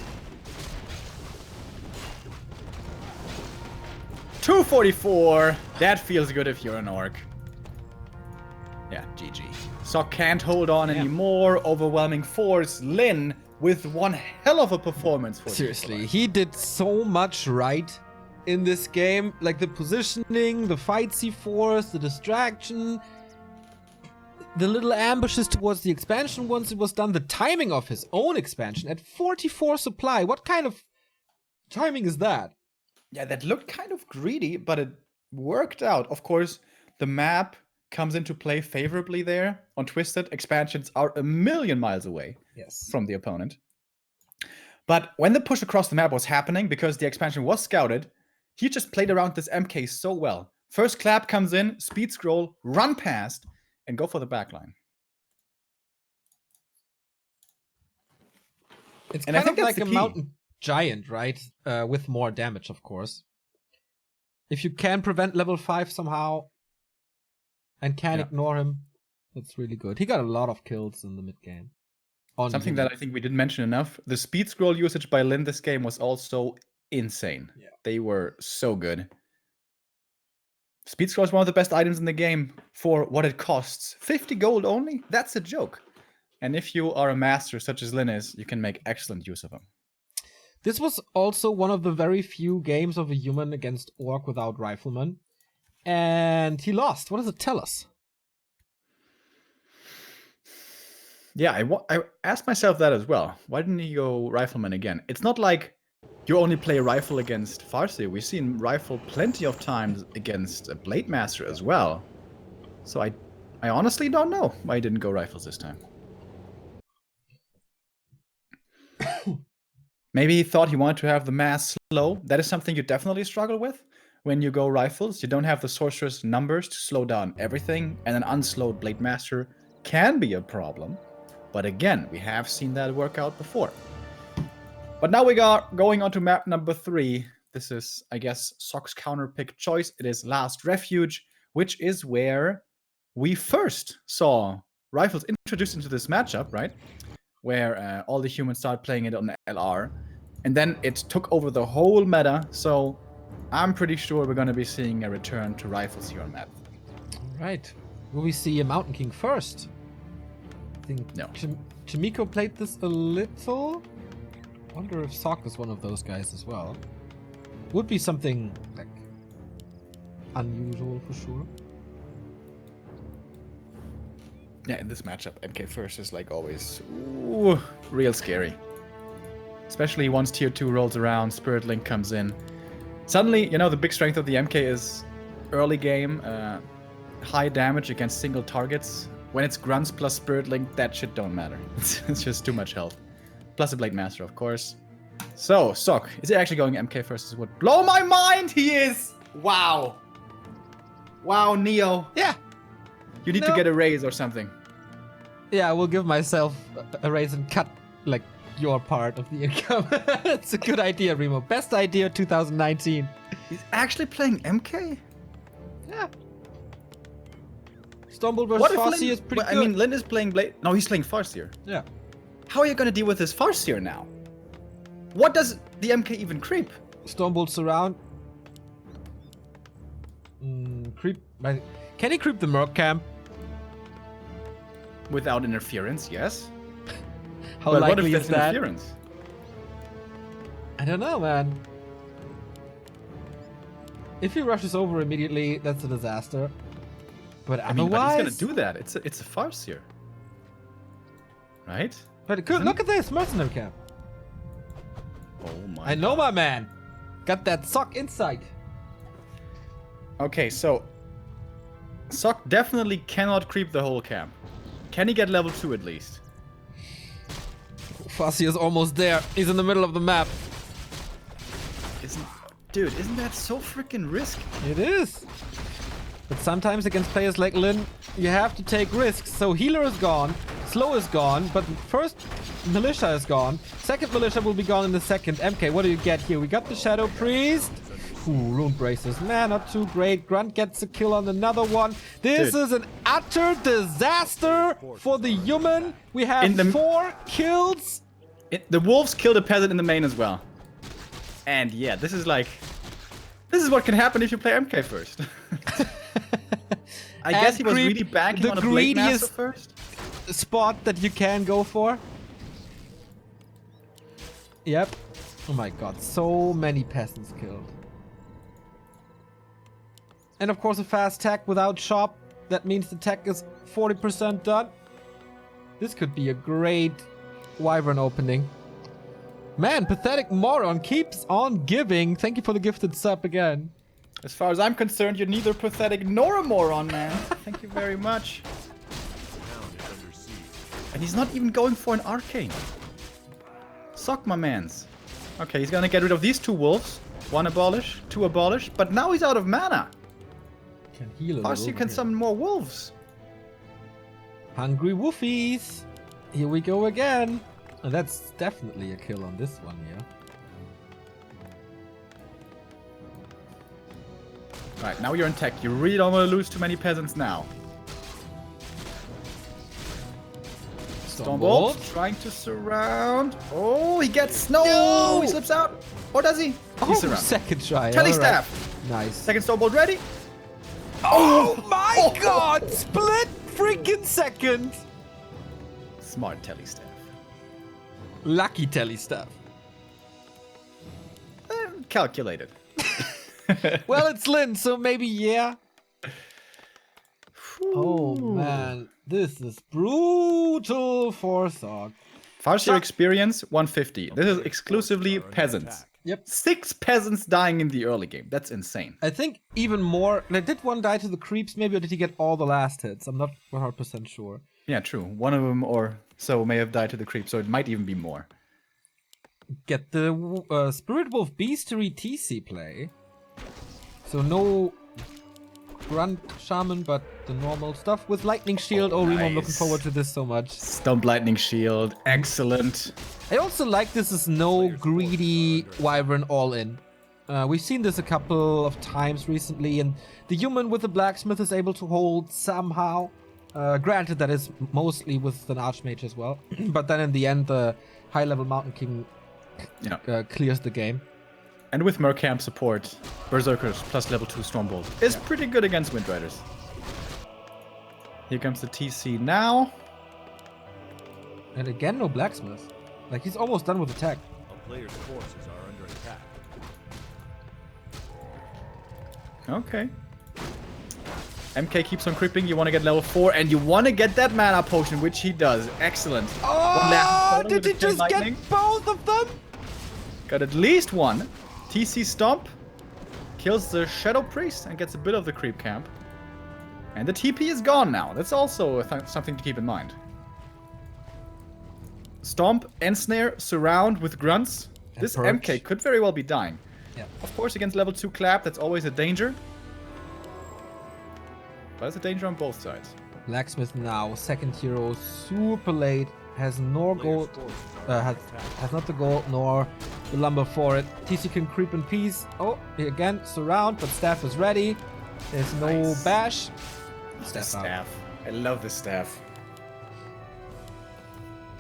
244. That feels good if you're an orc. Yeah, GG. Sock can't hold on anymore. Overwhelming force. Lin with one hell of a performance for Seriously, he did so much right in this game. Like the positioning, the fights he forced, the distraction, the little ambushes towards the expansion once it was done, the timing of his own expansion at 44 supply. What kind of timing is that? Yeah, that looked kind of greedy, but it worked out. Of course, the map comes into play favorably there. On Twisted, expansions are a million miles away from the opponent. But when the push across the map was happening, because the expansion was scouted, he just played around this MK so well. First clap comes in, speed scroll, run past, and go for the backline. It's kind of like a mountain giant, right? With more damage, of course. If you can prevent level 5 somehow and can ignore him, that's really good. He got a lot of kills in the mid game. Something that I think we didn't mention enough, the speed scroll usage by Lin this game was also insane. Yeah. They were so good. Speed scroll is one of the best items in the game for what it costs. 50 gold only? That's a joke. And if you are a master such as Lin is, you can make excellent use of them. This was also one of the very few games of a human against orc without rifleman. And he lost. What does it tell us? Yeah, I asked myself that as well. Why didn't he go rifleman again? It's not like you only play rifle against Farseer. We've seen rifle plenty of times against a Blade Master as well. So I honestly don't know why he didn't go rifles this time. Maybe he thought he wanted to have the mass slow. That is something you definitely struggle with. When you go rifles, you don't have the sorcerer's numbers to slow down everything, and an unslowed Blade Master can be a problem. But again, we have seen that work out before. But now we are going on to map number 3. This is, I guess, Sock's counter pick choice. It is Last Refuge, which is where we first saw rifles introduced into this matchup, right? Where all the humans started playing it on the LR. And then it took over the whole meta, so I'm pretty sure we're going to be seeing a return to rifles here on map. All right. Will we see a Mountain King first? I think no. Chimiko played this a little. Wonder if Sock is one of those guys as well. Would be something like unusual for sure. Yeah, in this matchup, MK first is like always real scary. Especially once tier 2 rolls around, Spirit Link comes in. Suddenly, you know, the big strength of the MK is early game, high damage against single targets. When it's Grunts plus Spirit Link, that shit don't matter. It's just too much health. Plus a Blade Master, of course. So, Sock, is he actually going MK first? Would blow my mind! He is! Wow. Wow, Neo. Yeah. You need to get a raise or something. Yeah, I will give myself a raise and cut, like, your part of the income. It's a good idea, Remo. Best idea 2019. He's actually playing MK? Yeah. Stumble versus Farseer is pretty good. I mean, Lin is playing Blade. No, he's playing Farseer. Yeah. How are you going to deal with this Farseer now? What does the MK even creep? Stumble surround. Creep. Can he creep the Merc camp? Without interference, yes. How but likely what if is there's that? Interference? I don't know, man. If he rushes over immediately, that's a disaster. But I mean, otherwise, but he's gonna do that. It's a Farseer, right? But good. Look at this mercenary camp. Oh my! I know, my man. Got that Sock insight. Okay, so Sock definitely cannot creep the whole camp. Can he get level 2 at least? Farseer is almost there. He's in the middle of the map. Isn't that so freaking risky? It is. But sometimes against players like Lin, you have to take risks. So healer is gone, slow is gone, but first militia is gone. Second militia will be gone in the second. MK, what do you get here? We got the Shadow Priest. Ooh, Rune Braces. Man, not too great. Grunt gets a kill on another one. This is an utter disaster for the human. We have 4 kills. The wolves killed a peasant in the main as well. And yeah, this is what can happen if you play MK first. I guess he was really banking on a Blade Master first. Spot that you can go for. Yep. Oh my god, so many peasants killed. And of course a fast tech without shop. That means the tech is 40% done. This could be a great Wyvern opening. Man, Pathetic Moron keeps on giving. Thank you for the gifted sub again. As far as I'm concerned, you're neither pathetic nor a moron, man. Thank you very much. And he's not even going for an arcane. Suck my mans. Okay, he's gonna get rid of these 2 wolves. 1 abolish, 2 abolish, but now he's out of mana. Can heal a Plus little you can bit. summon more wolves. Hungry Woofies. Here we go again. And that's definitely a kill on this one here. Right, now you're in tech. You really don't want to lose too many peasants now. Stormbolt trying to surround. Oh, he gets no! He slips out. Or does he? He's surrounded. Second try. Telestaff. Nice. Second Stormbolt ready. Oh my god! Split freaking second! Smart Telestaff. Lucky Telestaff. Calculated. Well, it's Lin, so maybe yeah. Oh man, this is brutal for Thog. Farseer experience 150. This is exclusively peasants. Yep. 6 peasants dying in the early game. That's insane. I think even more. Like, did one die to the creeps maybe, or did he get all the last hits? I'm not 100% sure. Yeah, true. One of them or so may have died to the creep, so it might even be more. Get the Spirit Wolf Beastery TC play. So no Grunt Shaman, but the normal stuff with Lightning Shield. Oh, Remo, I'm looking forward to this so much. Stump Lightning Shield. Excellent. I also like this is no greedy Wyvern all-in. We've seen this a couple of times recently, and the human with the blacksmith is able to hold somehow. Granted, that is mostly with an Archmage as well. But then in the end, the high-level Mountain King clears the game. And with Mercamp support, Berserkers plus level 2 Stormbolt is pretty good against Windriders. Here comes the TC now. And again, no blacksmith. Like, he's almost done with attack. A player's forces are under attack. Okay. MK keeps on creeping. You want to get level 4, and you want to get that mana potion, which he does. Excellent. Oh, did he just get both of them? Got at least one. TC Stomp kills the Shadow Priest and gets a bit of the creep camp. And the TP is gone now. That's also something to keep in mind. Stomp, Ensnare, Surround with Grunts. And This Purge. MK could very well be dying. Yeah. Of course, against level 2 Clap, that's always a danger. But it's a danger on both sides. Blacksmith now, second hero, super late. Has no gold, has not the gold nor the lumber for it. TC can creep in peace. Oh, again, surround, but staff is ready. There's no bash. Staff. I love this staff.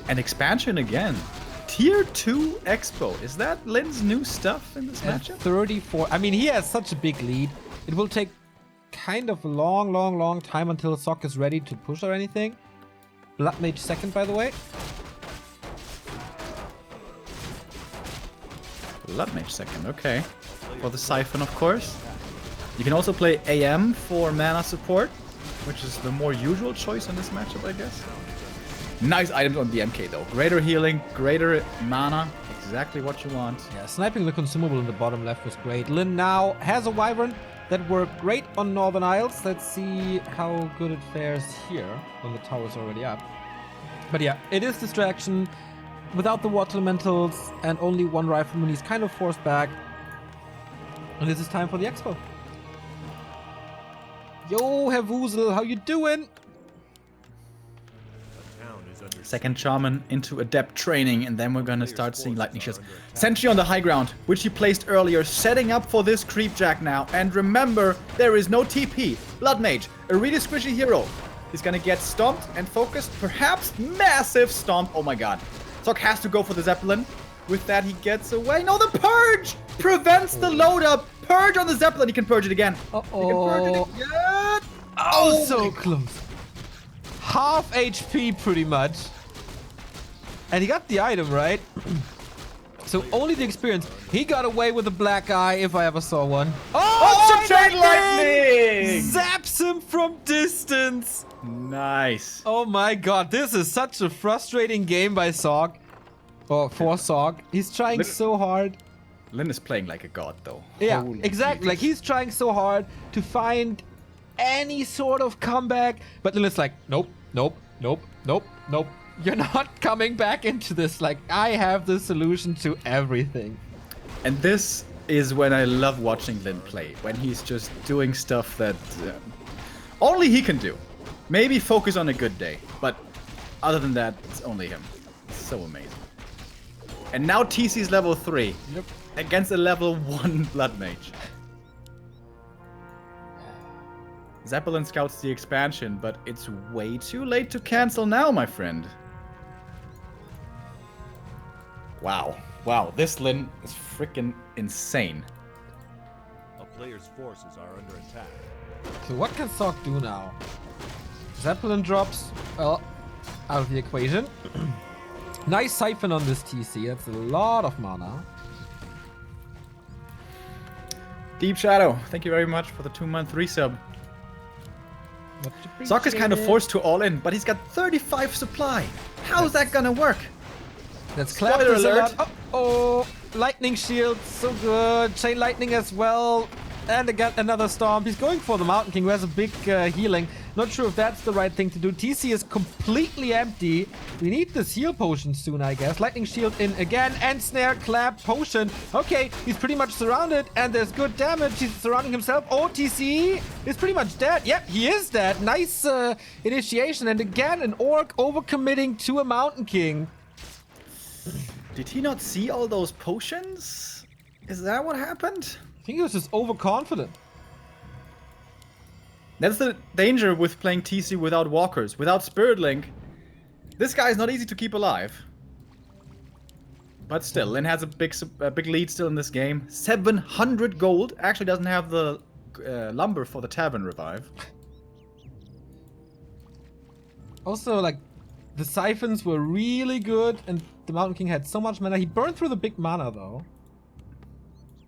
And expansion again. Tier 2 Expo. Is that Lin's new stuff in this At matchup? 34. I mean, he has such a big lead. It will take kind of a long time until Sok is ready to push or anything. Blood Mage second, by the way. Blood Mage second, okay. For the Siphon, of course. You can also play AM for mana support, which is the more usual choice in this matchup, I guess. Nice items on the MK, though. Greater healing, greater mana. Exactly what you want. Yeah, sniping the consumable in the bottom left was great. Lin now has a Wyvern that worked great on Northern Isles. Let's see how good it fares here when the tower's already up. But yeah, it is distraction. Without the water elementals and only one rifleman, he's kind of forced back. And this is time for the expo. Yo, Herr Wusel, how you doing? A town is Second Shaman into Adept training, and then we're gonna start seeing Lightning Shields. Sentry on the high ground, which he placed earlier, setting up for this creep jack now. And remember, there is no TP. Blood Mage, a really squishy hero, is gonna get stomped and focused. Perhaps massive stomp. Oh my god. Sok has to go for the Zeppelin. With that, he gets away. No, the Purge prevents the load up. Purge on the Zeppelin. He can purge it again. He can purge it again. Oh, so close. Half HP pretty much. And he got the item, right? So only the experience. He got away with a black eye if I ever saw one. Oh, Chain Lightning! Zaps him from distance. Nice. Oh my god, this is such a frustrating game by Sok. Or for Sok. He's trying so hard. Lin is playing like a god, though. Yeah, Holy exactly. Like, he's trying so hard to find any sort of comeback. But Lin is like, nope, nope, nope, nope, nope. You're not coming back into this. Like, I have the solution to everything. And this is when I love watching Lin play. When he's just doing stuff that only he can do. Maybe focus on a good day. But other than that, it's only him. It's so amazing. And now TC's level 3. Yep. Against a level 1 Blood Mage. Zeppelin scouts the expansion, but it's way too late to cancel now, my friend. Wow. Wow, this Lin is freaking insane. A player's forces are under attack. So what can Sok do now? Zeppelin drops, well, out of the equation. Nice siphon on this TC. That's a lot of mana. Deep Shadow, thank you very much for the 2-month resub. Sok is kind of forced to all in, but he's got 35 supply. How's that gonna work? That's clapped Spoiler us a alert. lot. Oh, lightning shield, so good. Chain lightning as well. And again, another storm. He's going for the Mountain King, who has a big healing. Not sure if that's the right thing to do. TC is completely empty. We need this heal potion soon, I guess. Lightning shield in again. And snare, clap, potion. Okay, he's pretty much surrounded. And there's good damage. He's surrounding himself. Oh, TC is pretty much dead. Yep, he is dead. Nice initiation. And again, an orc overcommitting to a Mountain King. Did he not see all those potions? Is that what happened? I think he was just overconfident. That's the danger with playing TC without walkers, without Spirit Link. This guy is not easy to keep alive. But still, Lin has a big lead still in this game. 700 gold. Actually doesn't have the lumber for the Tavern Revive. Also, like, the siphons were really good, and the Mountain King had so much mana. He burned through the big mana, though.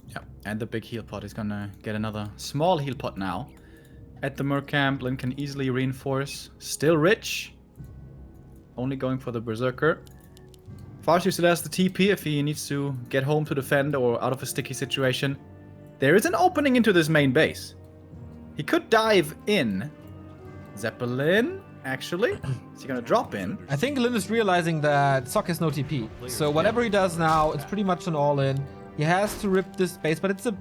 Yeah, and the big heal pot is gonna get another small heal pot now. At the Merc camp, Lin can easily reinforce. Still rich. Only going for the Berserker. Farsi still has the TP if he needs to get home to defend or out of a sticky situation. There is an opening into this main base. He could dive in. Zeppelin, actually. Is he gonna drop in? I think Lin is realizing that Sok has no TP. So whatever he does now, it's pretty much an all-in. He has to rip this base, but it's a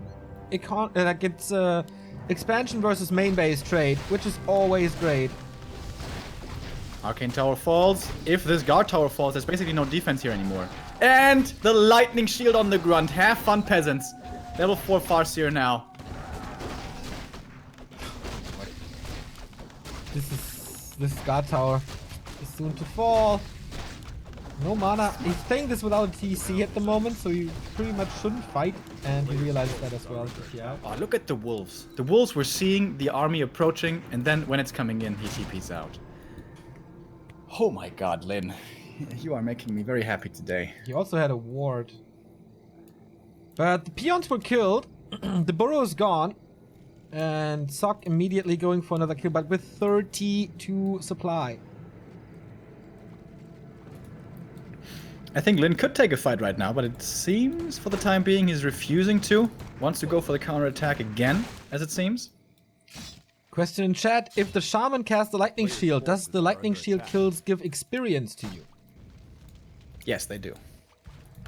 expansion versus main base trade, which is always great. Arcane Tower falls. If this Guard Tower falls, there's basically no defense here anymore. And the Lightning Shield on the Grunt. Have fun, peasants. Level 4 Farseer now. This Guard Tower is soon to fall. No mana. He's playing this without a TC at the moment, so he pretty much shouldn't fight, and he realizes that as well. Yeah. Oh, look at the Wolves. The Wolves were seeing the army approaching, and then when it's coming in, he TPs out. Oh my god, Lin. You are making me very happy today. He also had a ward. But the peons were killed. The burrow is gone. And Sok immediately going for another kill, but with 32 supply. I think Lin could take a fight right now, but it seems for the time being he's refusing to. Wants to go for the counterattack again, as it seems. Question in chat, if the Shaman casts the Lightning Shield, does the Lightning Shield kills give experience to you? Yes, they do.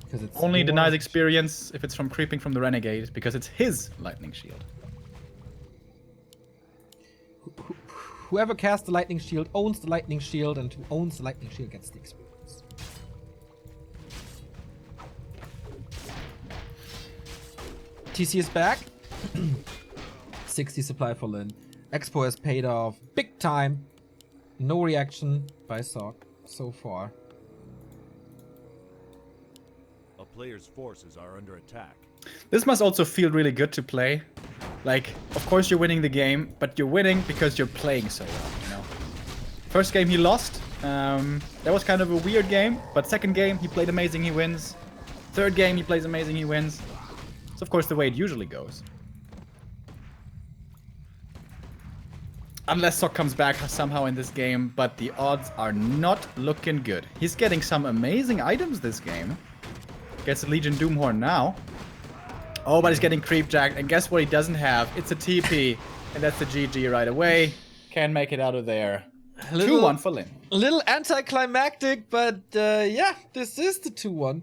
Because it's Only yours. denies experience if it's from creeping from the Renegade, because it's his Lightning Shield. Whoever casts the lightning shield owns the lightning shield, and who owns the lightning shield gets the experience. TC is back. 60 supply for Lin. Expo has paid off big time. No reaction by Sock so far. A player's forces are under attack. This must also feel really good to play. Like, of course you're winning the game, but you're winning because you're playing so well, you know? First game he lost. That was kind of a weird game, but second game he played amazing, he wins. Third game he plays amazing, he wins. It's of course the way it usually goes. Unless Sock comes back somehow in this game, but the odds are not looking good. He's getting some amazing items this game. Gets a Legion Doomhorn now. Oh, but he's getting creepjacked, and guess what he doesn't have? It's a TP, and that's the GG right away. Can't make it out of there. 2-1 for Lin. A little anticlimactic, but yeah, this is the 2-1.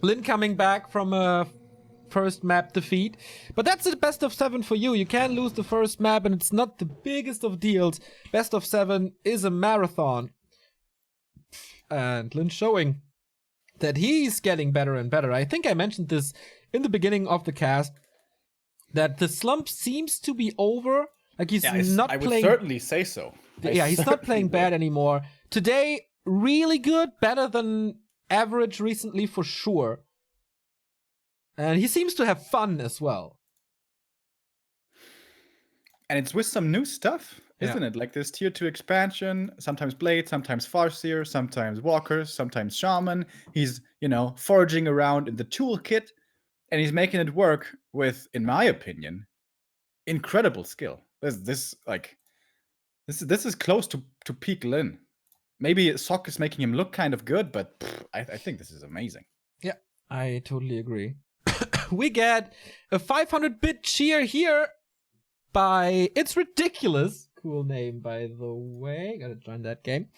Lin coming back from a first map defeat. But that's the best of 7 for you. You can lose the first map, and it's not the biggest of deals. Best of 7 is a marathon. And Lin showing that he's getting better and better. I think I mentioned this in the beginning of the cast, that the slump seems to be over. Like he's not playing. I would certainly say so. Yeah, he's not playing bad anymore. Today, really good, better than average recently for sure. And he seems to have fun as well. And it's with some new stuff, isn't it? Like this tier 2 expansion, sometimes Blade, sometimes Farseer, sometimes Walkers, sometimes Shaman. He's, you know, foraging around in the toolkit, and he's making it work with, in my opinion, incredible skill. This is close to peak Lin. Maybe Sock is making him look kind of good, but I think this is amazing. Yeah, I totally agree. We get a 500-bit cheer here by It's Ridiculous. Cool name, by the way. Gotta join that game.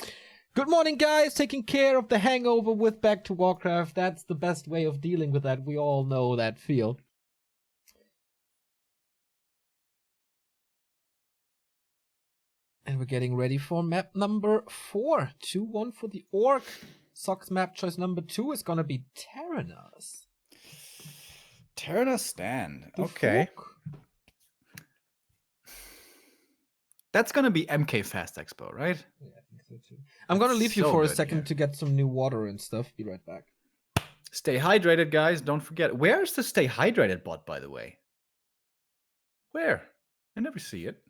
Good morning, guys. Taking care of the hangover with Back to Warcraft. That's the best way of dealing with that. We all know that feel. And we're getting ready for map number 4. 2-1 for the Orc. Sock's map choice number 2 is gonna be Terranas. Terranas stand. Okay. Folk. That's gonna be MK Fast Expo, right? Yeah, I think so too. I'm gonna leave you so for a good, second yeah. to get some new water and stuff. Be right back. Stay hydrated, guys. Don't forget. Where's the Stay Hydrated bot, by the way? Where? I never see it.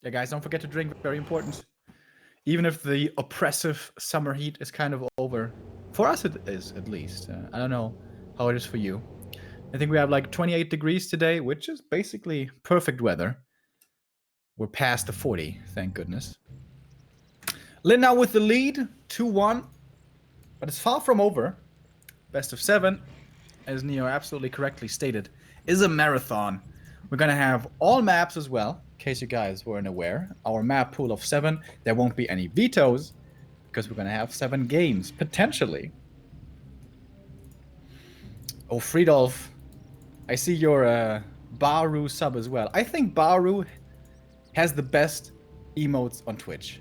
Yeah, guys, don't forget to drink. Very important. Even if the oppressive summer heat is kind of over. For us, it is, at least. I don't know how it is for you. I think we have like 28 degrees today, which is basically perfect weather. We're past the 40, thank goodness. Lin now with the lead, 2-1. But it's far from over. Best of 7, as Neo absolutely correctly stated, is a marathon. We're going to have all maps as well, in case you guys weren't aware. Our map pool of 7, there won't be any vetoes, because we're going to have 7 games, potentially. Oh, Friedolf, I see your Baru sub as well. I think Baru has the best emotes on Twitch.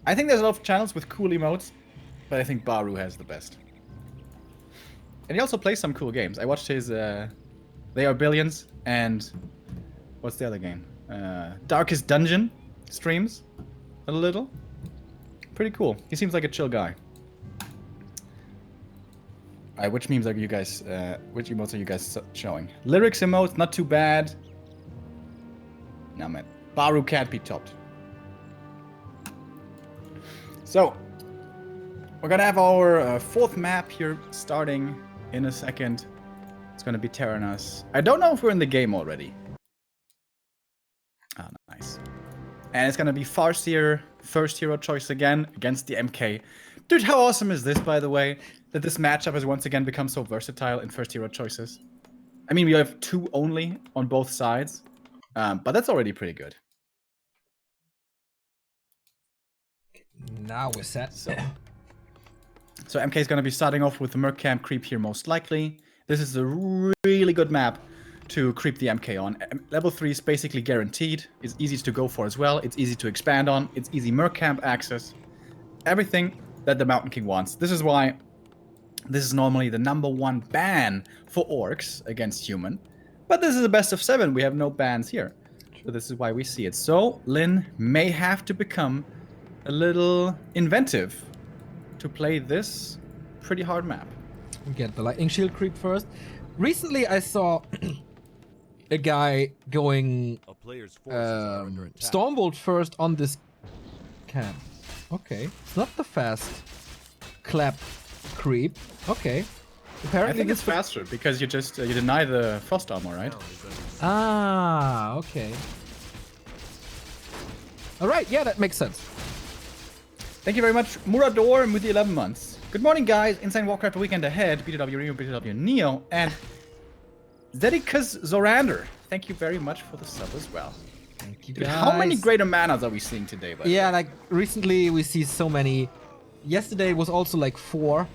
I think there's a lot of channels with cool emotes, but I think Baru has the best. And he also plays some cool games. I watched his They Are Billions and what's the other game? Darkest Dungeon streams a little. Pretty cool. He seems like a chill guy. Alright, which memes are you guys, which emotes are you guys showing? Lyrics emotes, not too bad. Nah, man. Baru can't be topped. So, we're gonna have our 4th map here starting in a second. It's gonna be Terranas. I don't know if we're in the game already. Ah, nice. And it's gonna be Farseer, first hero choice again, against the MK. Dude, how awesome is this, by the way? That this matchup has once again become so versatile in first hero choices. I mean, we have 2 only on both sides. But that's already pretty good. Now we're set. So MK is going to be starting off with the Merc Camp creep here most likely. This is a really good map to creep the MK on. Level 3 is basically guaranteed. It's easy to go for as well. It's easy to expand on. It's easy Merc camp access. Everything that the Mountain King wants. This is why this is normally the #1 ban for orcs against human. But this is a best of 7. We have no bans here. So this is why we see it. So Lin may have to become a little inventive to play this pretty hard map. We get the lightning shield creep first. Recently I saw a guy going A player's forces are under attack. Stormbolt first on this camp. Okay. It's not the fast clap creep. Okay. I Apparently think it's faster because you just you deny the frost armor, right? Ah, okay. Alright, yeah, that makes sense. Thank you very much, Murador, with the 11 months. Good morning, guys. Insane Warcraft weekend ahead. BTW Remo, BTW Neo, and Zedicus Zorander. Thank you very much for the sub as well. Thank you, Dude, guys. how many greater manas are we seeing today? By the Yeah, way? like recently we see so many. Yesterday was also like 4.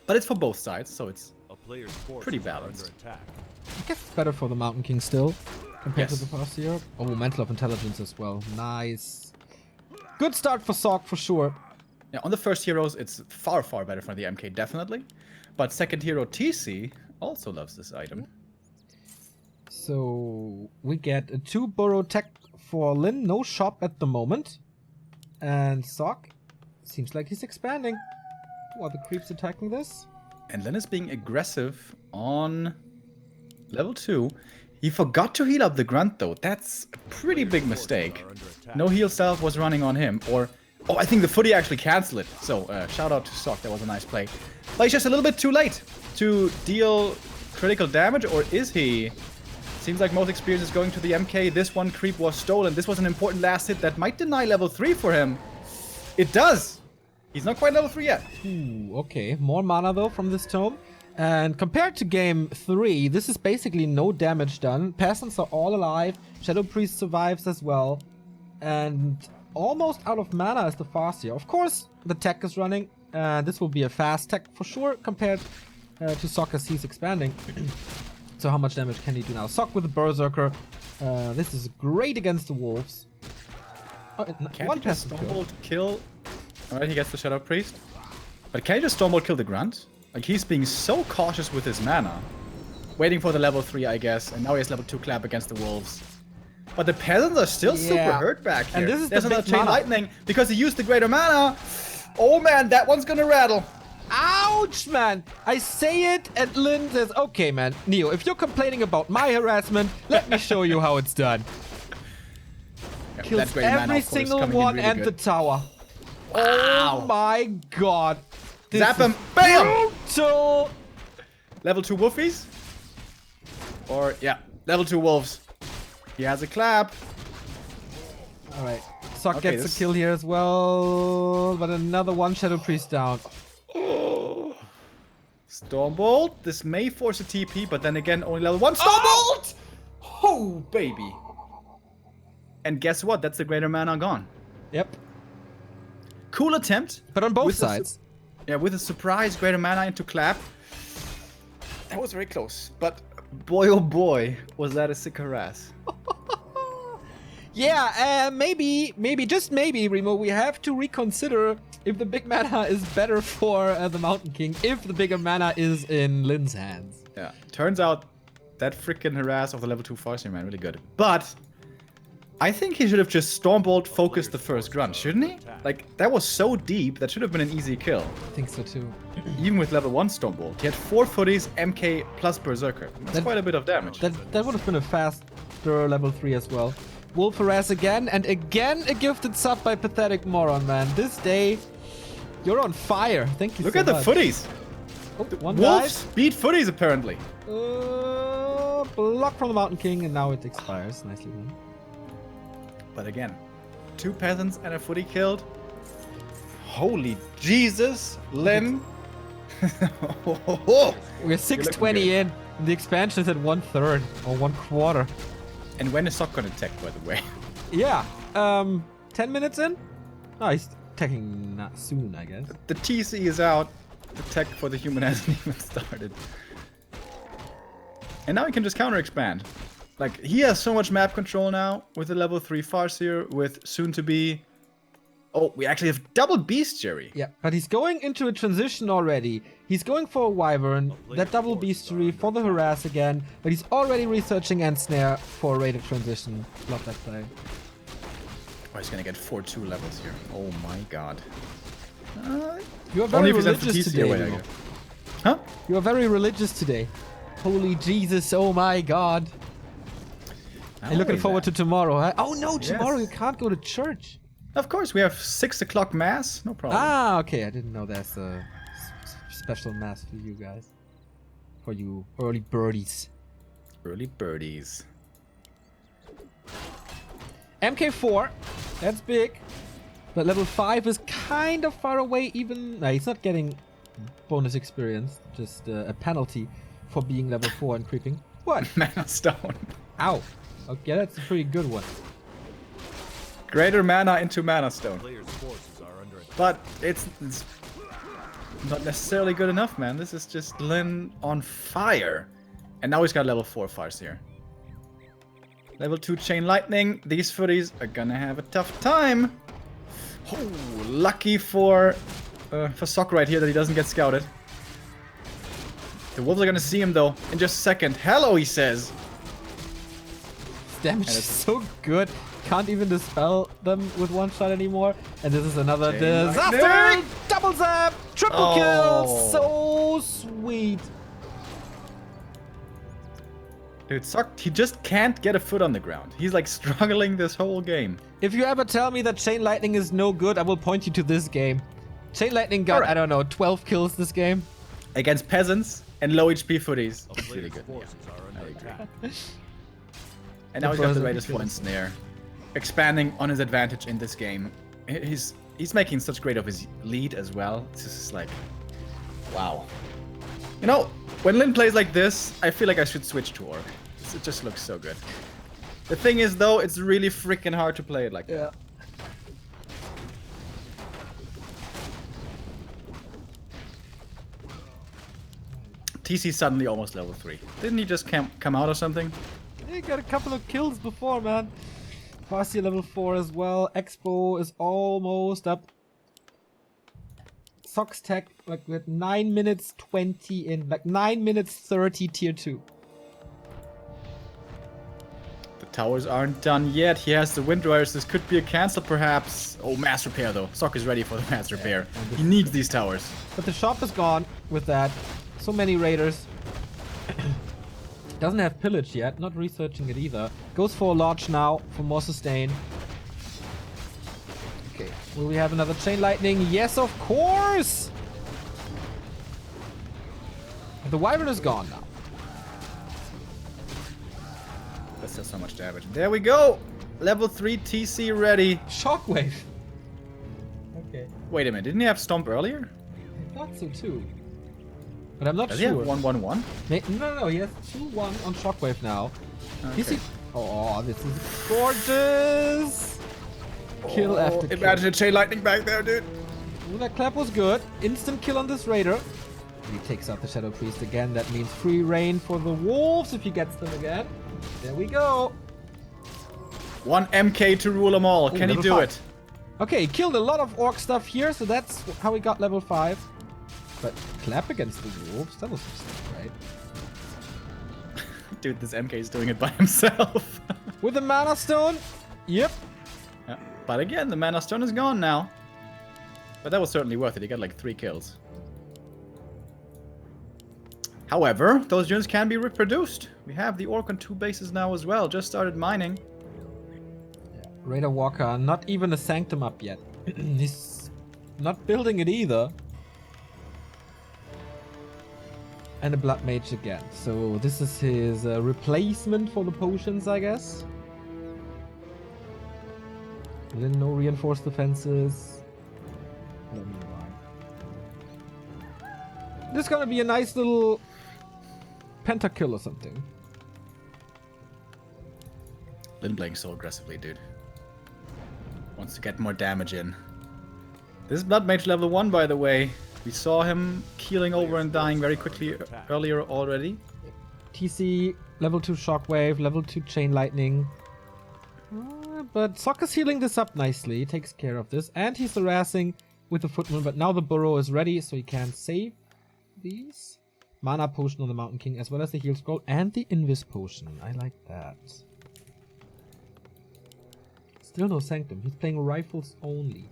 But it's for both sides, so it's A player's forces pretty are under balanced. attack. I guess it's better for the Mountain King still, compared Yes. to the past year. Oh, Mantle of Intelligence as well. Nice. Good start for Sok for sure. Yeah, on the first heroes, it's far, far better for the MK, definitely. But second hero TC also loves this item. So we get a 2 burrow tech for Lin. No shop at the moment. And Sok seems like he's expanding. Are the creeps attacking this? And Len is being aggressive on level 2. He forgot to heal up the grunt though. That's a pretty big mistake. No heal self was running on him. Or, oh, I think the footy actually canceled it. So shout out to Sok. That was a nice play. But he's just a little bit too late to deal critical damage. Or is he? Seems like most experience is going to the MK. This one creep was stolen. This was an important last hit that might deny level 3 for him. It does. He's not quite level 3 yet. Ooh, okay. More mana though from this tome. And compared to game 3, this is basically no damage done. Peasants are all alive. Shadow Priest survives as well. And almost out of mana is the Farseer. Of course, the tech is running. This will be a fast tech for sure compared to Sok as he's expanding. So how much damage can he do now? Sok with the Berserker. This is great against the wolves. Oh, Can't one he just peasant Stormbolt kill? Alright, he gets the Shadow Priest. But can he just Stormbolt kill the Grunt? Like, he's being so cautious with his mana. Waiting for the level 3, I guess. And now he has level 2 clap against the wolves. But the peasants are still super hurt back here. And this is There's the another big Chain mana. Lightning because he used the greater mana. Oh man, that one's gonna rattle. Ouch, man! I say it, and Lin says, okay, man, Neo, if you're complaining about my harassment, let me show you how it's done. Yeah, Kills that greater mana, every of course, single coming in one really and the good. tower. Wow. Oh my god. This Zap is him. Bam! brutal. Level 2 Wolfies? Or, yeah, level 2 Wolves. He has a clap. Alright. Sok Okay, gets this- a kill here as well, but another one Shadow Priest down. Stormbolt. This may force a TP, but then again, only level 1. Stormbolt! Oh, baby. And guess what? That's the greater mana gone. Yep. Cool attempt. But on both With the sides. Yeah, with a surprise greater mana into clap. That was very close. But boy, oh boy, was that a sick harass. Yeah, maybe, just maybe, Remo, we have to reconsider if the big mana is better for the Mountain King, if the bigger mana is in Lin's hands. Yeah, turns out that freaking harass of the level 2 Farseer, man, really good. But I think he should have just Stormbolt focused the first grunt, shouldn't he? Like, that was so deep, that should have been an easy kill. I think so too. Even with level 1 Stormbolt. He had 4 footies, MK plus Berserker. That's That- quite a bit of damage. That would have been a faster level 3 as well. Wolf harass again, and again a gifted sub by Pathetic Moron, man. This day, you're on fire. Thank you Look so at the much. footies. Oh, one Wolves beat footies, apparently. Block from the Mountain King, and now it expires. Nicely done. But again, 2 peasants and a footy killed. Holy Jesus, Len. We're 620 in. The expansion is at 1/3 or 1/4. And when is Sok gonna tech, by the way? Yeah. 10 minutes in? Oh, he's teching not soon, I guess. The TC is out. The tech for the human hasn't even started. And now he can just counter expand. Like, he has so much map control now with the level 3 Farseer, with soon to be... Oh, we actually have double Bestiary. Yeah, but he's going into a transition already. He's going for a Wyvern, that double Bestiary for the harass again, but he's already researching End Snare for a rated transition. Love that play. Oh, he's gonna get 4-2 levels here. Oh my god. You are very Only if he's religious TC today. away, I Remo. guess. Huh? You are very religious today. Holy Jesus, oh my god. I'm looking forward to tomorrow. Huh? Oh no, tomorrow you can't go to church. Of course, we have 6 o'clock mass. No problem. Ah, okay. I didn't know there's a special mass for you guys. For you early birdies. Early birdies. MK4. That's big. But level 5 is kind of far away even... No, he's not getting bonus experience. Just a penalty for being level 4 and creeping. What? Mana Stone. Ow. Okay, that's a pretty good one. Greater mana into Mana Stone. Players' forces are under attack. But it's not necessarily good enough, man. This is just Lin on fire. And now he's got level 4 Farseer. Level 2 Chain Lightning. These footies are gonna have a tough time. Oh, lucky for Sock right here that he doesn't get scouted. The wolves are gonna see him though in just a second. Hello, he says. Damage is so good. Can't even dispel them with one shot anymore. And this is another disaster. Lightning. Double zap. Triple kill. So sweet. Dude, Sock, he just can't get a foot on the ground. He's like struggling this whole game. If you ever tell me that Chain Lightning is no good, I will point you to this game. Chain Lightning got, I don't know, 12 kills this game. Against peasants and low HP footies. A It's really player's good. forces are under attack. And now he's got the Frozen latest kills. one snare. Expanding on his advantage in this game. He's making such great of his lead as well. It's just like, wow. You know, when Lin plays like this, I feel like I should switch to Orc. It just looks so good. The thing is though, it's really freaking hard to play it like that. TC suddenly almost level 3. Didn't he just come out or something? He got a couple of kills before, man. Farseer level 4 as well. Expo is almost up. Sox Tech, like with 9 minutes 20 in, like 9 minutes 30 tier 2. The towers aren't done yet. He has the wind riders. This could be a cancel perhaps. Oh, mass repair though. Sock is ready for the mass repair. He needs these towers. But the shop is gone with that. So many raiders. Doesn't have pillage yet. Not researching it either. Goes for a lodge now for more sustain. Okay. Will we have another Chain Lightning? Yes, of course! The Wyvern is gone now. That's just so much damage. There we go! Level 3 TC ready. Shockwave. Okay. Wait a minute, didn't he have Stomp earlier? I thought so too. But I'm not Does sure. he have 1-1-1? No, he has 2-1 on Shockwave now. Okay. Is he? Oh, this is gorgeous! Kill after kill. Imagine a Chain Lightning back there, dude. Ooh, that clap was good. Instant kill on this raider. He takes out the Shadow Priest again. That means free reign for the wolves if he gets them again. There we go. 1 MK to rule them all. Can he level do 5. it? Okay, he killed a lot of orc stuff here, so that's how he got level 5. But clap against the wolves, that was a mistake, right? Dude, this MK is doing it by himself. With the Mana Stone? Yep. Yeah. But again, the Mana Stone is gone now. But that was certainly worth it. He got like 3 kills. However, those units can be reproduced. We have the Orc on 2 bases now as well. Just started mining. Raider Walker, not even a Sanctum up yet. He's not building it either. And a Blood Mage again. So this is his replacement for the potions, I guess. Then no reinforced defenses. I don't know why. This is gonna be a nice little pentakill or something. Lin playing so aggressively, dude. Wants to get more damage in. This is Blood Mage level 1, by the way. We saw him keeling over and dying very quickly earlier already. TC, level 2 Shockwave, level 2 Chain Lightning. But Sock is healing this up nicely. He takes care of this. And he's harassing with the Footman. But now the Burrow is ready, so he can save these. Mana Potion on the Mountain King, as well as the Heal Scroll and the Invis Potion. I like that. Still no Sanctum. He's playing rifles only.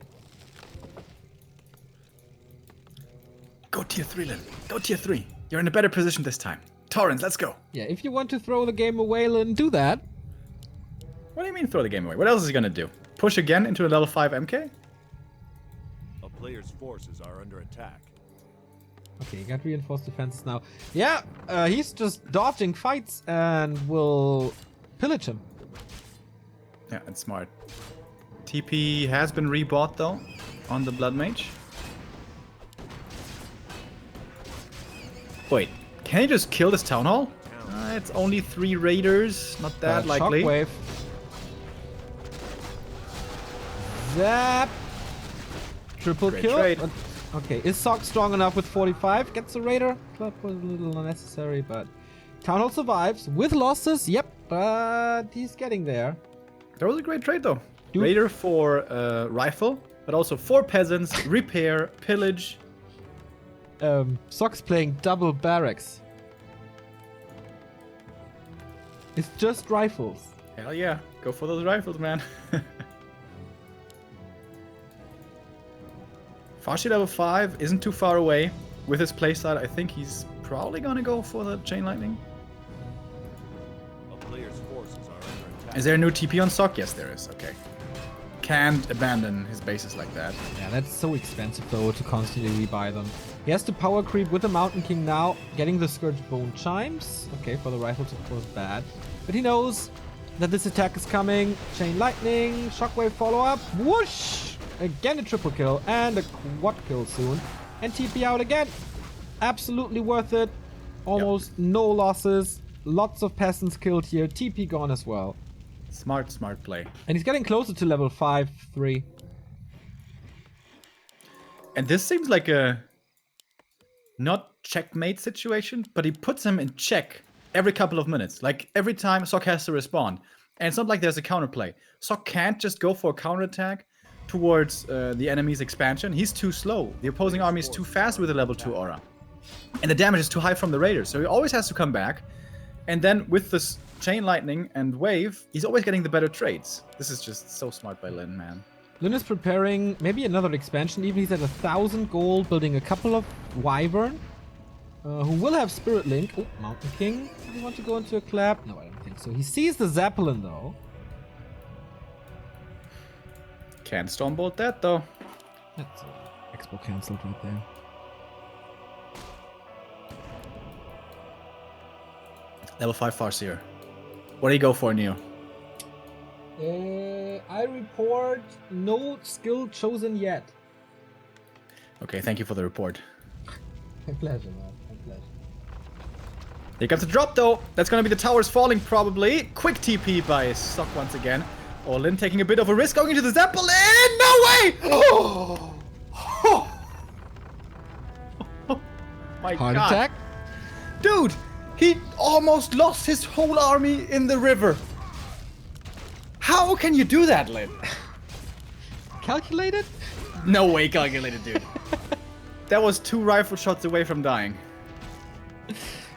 Go tier 3, Lin. Go tier 3. You're in a better position this time. Torrens, let's go. Yeah, if you want to throw the game away, Lin, do that. What do you mean throw the game away? What else is he gonna do? Push again into a level 5 MK? A player's forces are under attack. Okay, you got reinforced defenses now. Yeah, he's just dodging fights and will pillage him. Yeah, that's smart. TP has been rebought though on the Blood Mage. Wait, can he just kill this Town Hall? It's only 3 raiders, not that likely. Shockwave. Zap. Triple Great kill. trade. Okay, is Sock strong enough with 45? Gets a raider. Club was a little unnecessary, but Town Hall survives with losses. Yep, but he's getting there. That was a great trade though. Raider for rifle, but also 4 peasants, repair, pillage. Sock's playing double barracks. It's just rifles. Hell yeah, go for those rifles, man. Fashi level 5 isn't too far away. With his playstyle, I think he's probably gonna go for the Chain Lightning. A player's forces are under attack. Is there a new TP on Sock? Yes, there is. Okay. Can't abandon his bases like that. Yeah, that's so expensive though to constantly rebuy them. He has to power creep with the Mountain King now, getting the Scourge Bone Chimes. Okay, for the rifles of course bad. But he knows that this attack is coming. Chain Lightning, Shockwave follow-up. Whoosh! Again a triple kill and a quad kill soon. And TP out again. Absolutely worth it. Almost no losses. Lots of peasants killed here. TP gone as well. Smart play. And he's getting closer to level 5-3. And this seems like a not checkmate situation, but he puts him in check every couple of minutes. Like every time Sock has to respond. And it's not like there's a counterplay. Sock can't just go for a counterattack towards the enemy's expansion. He's too slow. The opposing army is too fast with a level 2 aura. And the damage is too high from the raiders. So he always has to come back. And then with this Chain Lightning and Wave, he's always getting the better trades. This is just so smart by Lin, man. Lin is preparing maybe another expansion. Even he's at 1,000 gold, building a couple of Wyvern, who will have Spirit Link. Oh, Mountain King. Do you want to go into a clap? No, I don't think so. He sees the Zeppelin though. Can't Stormbolt that though. That's Expo cancelled right there. Level 5 Farseer. What do you go for, Neo? I report no skill chosen yet. Okay, thank you for the report. My pleasure, man. My pleasure. Here comes the drop though. That's gonna be the towers falling probably. Quick TP by Sock once again. Oh, Lin taking a bit of a risk going into the Zeppelin. No way! Oh! My Heart God. attack? Dude, he almost lost his whole army in the river. How can you do that, Lin? Calculated? No way calculated, dude. That was 2 rifle shots away from dying.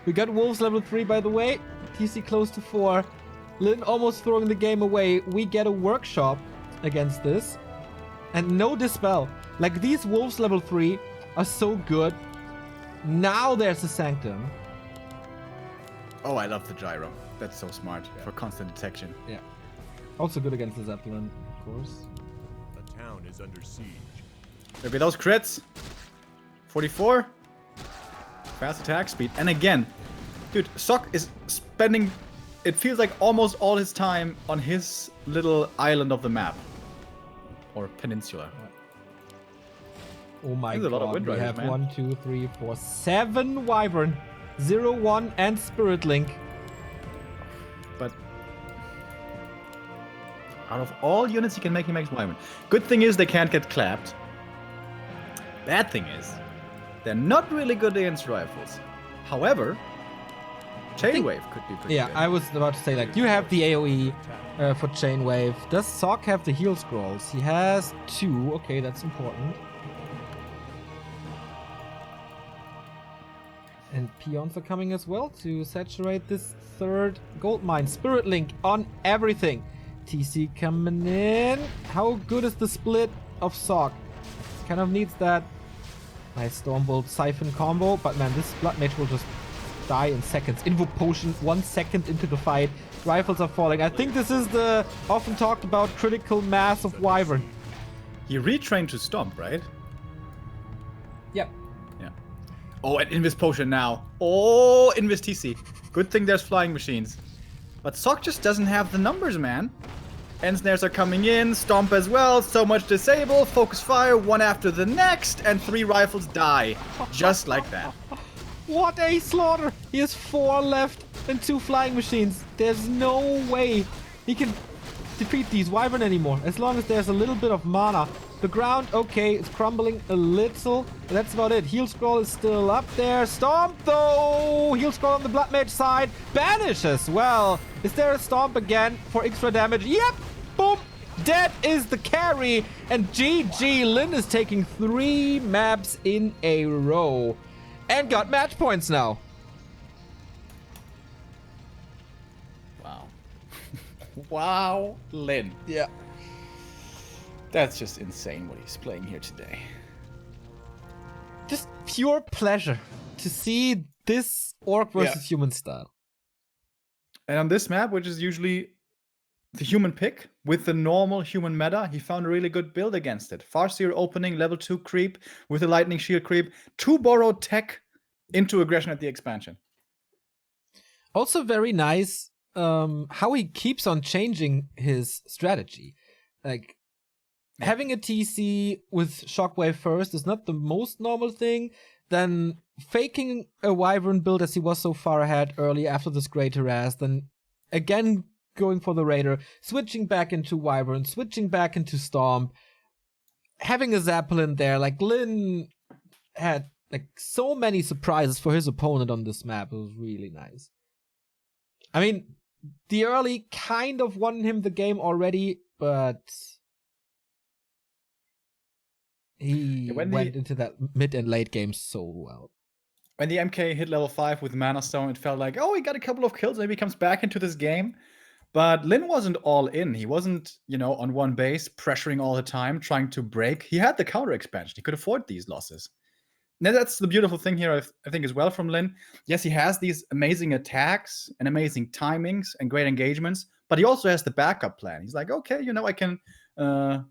We got Wolves level 3 by the way. TC close to 4. Lin almost throwing the game away. We get a workshop against this. And no dispel. Like these Wolves level 3 are so good. Now there's a Sanctum. Oh, I love the gyro. That's so smart for constant detection. Yeah. Also good against the Zeppelin, of course. The town is under siege. Maybe those crits. 44. Fast attack speed. And again, dude, Sock is spending, it feels like almost all his time on his little island of the map. Or peninsula. Oh my There's a lot of god, Wind we Riders, have man. 1, 2, 3, 4, 7 Wyvern. 0, 1, and Spirit Link. But out of all units he can make, he makes Wyvern. Good thing is they can't get clapped. Bad thing is, they're not really good against rifles. However, Chainwave could be pretty Yeah, good. I was about to say, like, you have the AoE for Chainwave. Does Sock have the heal scrolls? He has 2. Okay, that's important. And peons are coming as well to saturate this third gold mine. Spirit Link on everything. TC coming in. How good is the split of Sock? Kind of needs that. Nice Stormbolt Siphon combo. But man, this Blood Mage will just die in seconds. Invoke Potion 1 second into the fight. Rifles are falling. I think this is the often talked about critical mass of Wyvern. He retrained to Stomp, right? Yep. Yeah. Oh, and Invis Potion now. Oh, Invis TC. Good thing there's flying machines. But Sock just doesn't have the numbers, man. End snares are coming in, Stomp as well, so much disable, focus fire, one after the next, and 3 rifles die. Just like that. What a slaughter! He has 4 left and 2 flying machines. There's no way he can defeat these Wyvern anymore, as long as there's a little bit of mana. The ground, okay, it's crumbling a little. That's about it. Heal scroll is still up there. Stomp, though! Heal scroll on the Blood Mage side. Banish as well. Is there a Stomp again for extra damage? Yep! Boom! That is the carry. And GG, Lin is taking 3 maps in a row. And got match points now. Wow. Wow, Lin. Yeah. That's just insane what he's playing here today. Just pure pleasure to see this orc versus human style. And on this map, which is usually the human pick, with the normal human meta, he found a really good build against it. Farseer opening, level 2 creep with a lightning shield creep, 2 borrowed tech into aggression at the expansion. Also very nice how he keeps on changing his strategy. Like, having a TC with Shockwave first is not the most normal thing. Then faking a Wyvern build as he was so far ahead early after this Great Harass. Then again going for the Raider. Switching back into Wyvern. Switching back into Stomp. Having a Zeppelin there. Like, Lin had like so many surprises for his opponent on this map. It was really nice. I mean, the early kind of won him the game already, but he went into that mid and late game so well. When the MK hit level 5 with Mana Stone, it felt like, oh, he got a couple of kills, maybe he comes back into this game. But Lin wasn't all in. He wasn't, on one base, pressuring all the time, trying to break. He had the counter expansion. He could afford these losses. Now, that's the beautiful thing here, I think, as well from Lin. Yes, he has these amazing attacks and amazing timings and great engagements, but he also has the backup plan. He's like, okay, I can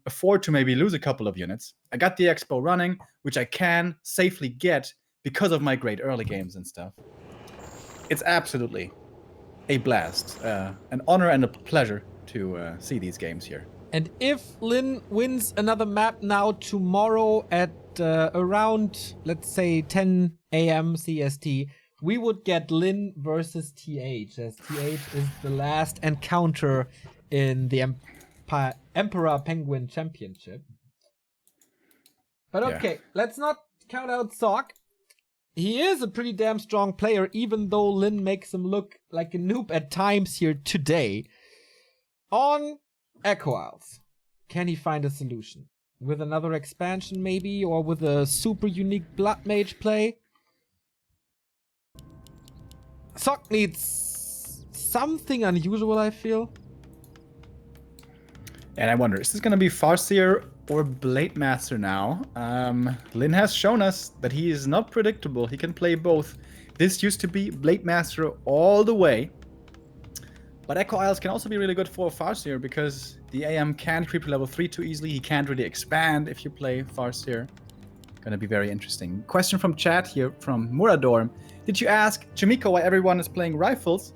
afford to maybe lose a couple of units. I got the Expo running, which I can safely get because of my great early games and stuff. It's absolutely a blast, an honor and a pleasure to see these games here. And if Lin wins another map now tomorrow at around, let's say, 10 a.m. CST, we would get Lin versus TH, as TH is the last encounter in the Emperor Penguin Championship. But okay, let's not count out Sock. He is a pretty damn strong player, even though Lin makes him look like a noob at times here today. On Echo Isles, can he find a solution? With another expansion maybe, or with a super unique Blood Mage play? Sock needs something unusual, I feel. And I wonder, is this going to be Farseer or Blade Master now? Lin has shown us that he is not predictable. He can play both. This used to be Blade Master all the way. But Echo Isles can also be really good for Farseer because the AM can't creep to level 3 too easily. He can't really expand if you play Farseer. Gonna be very interesting. Question from chat here from Murador. Did you ask Chimiko why everyone is playing rifles?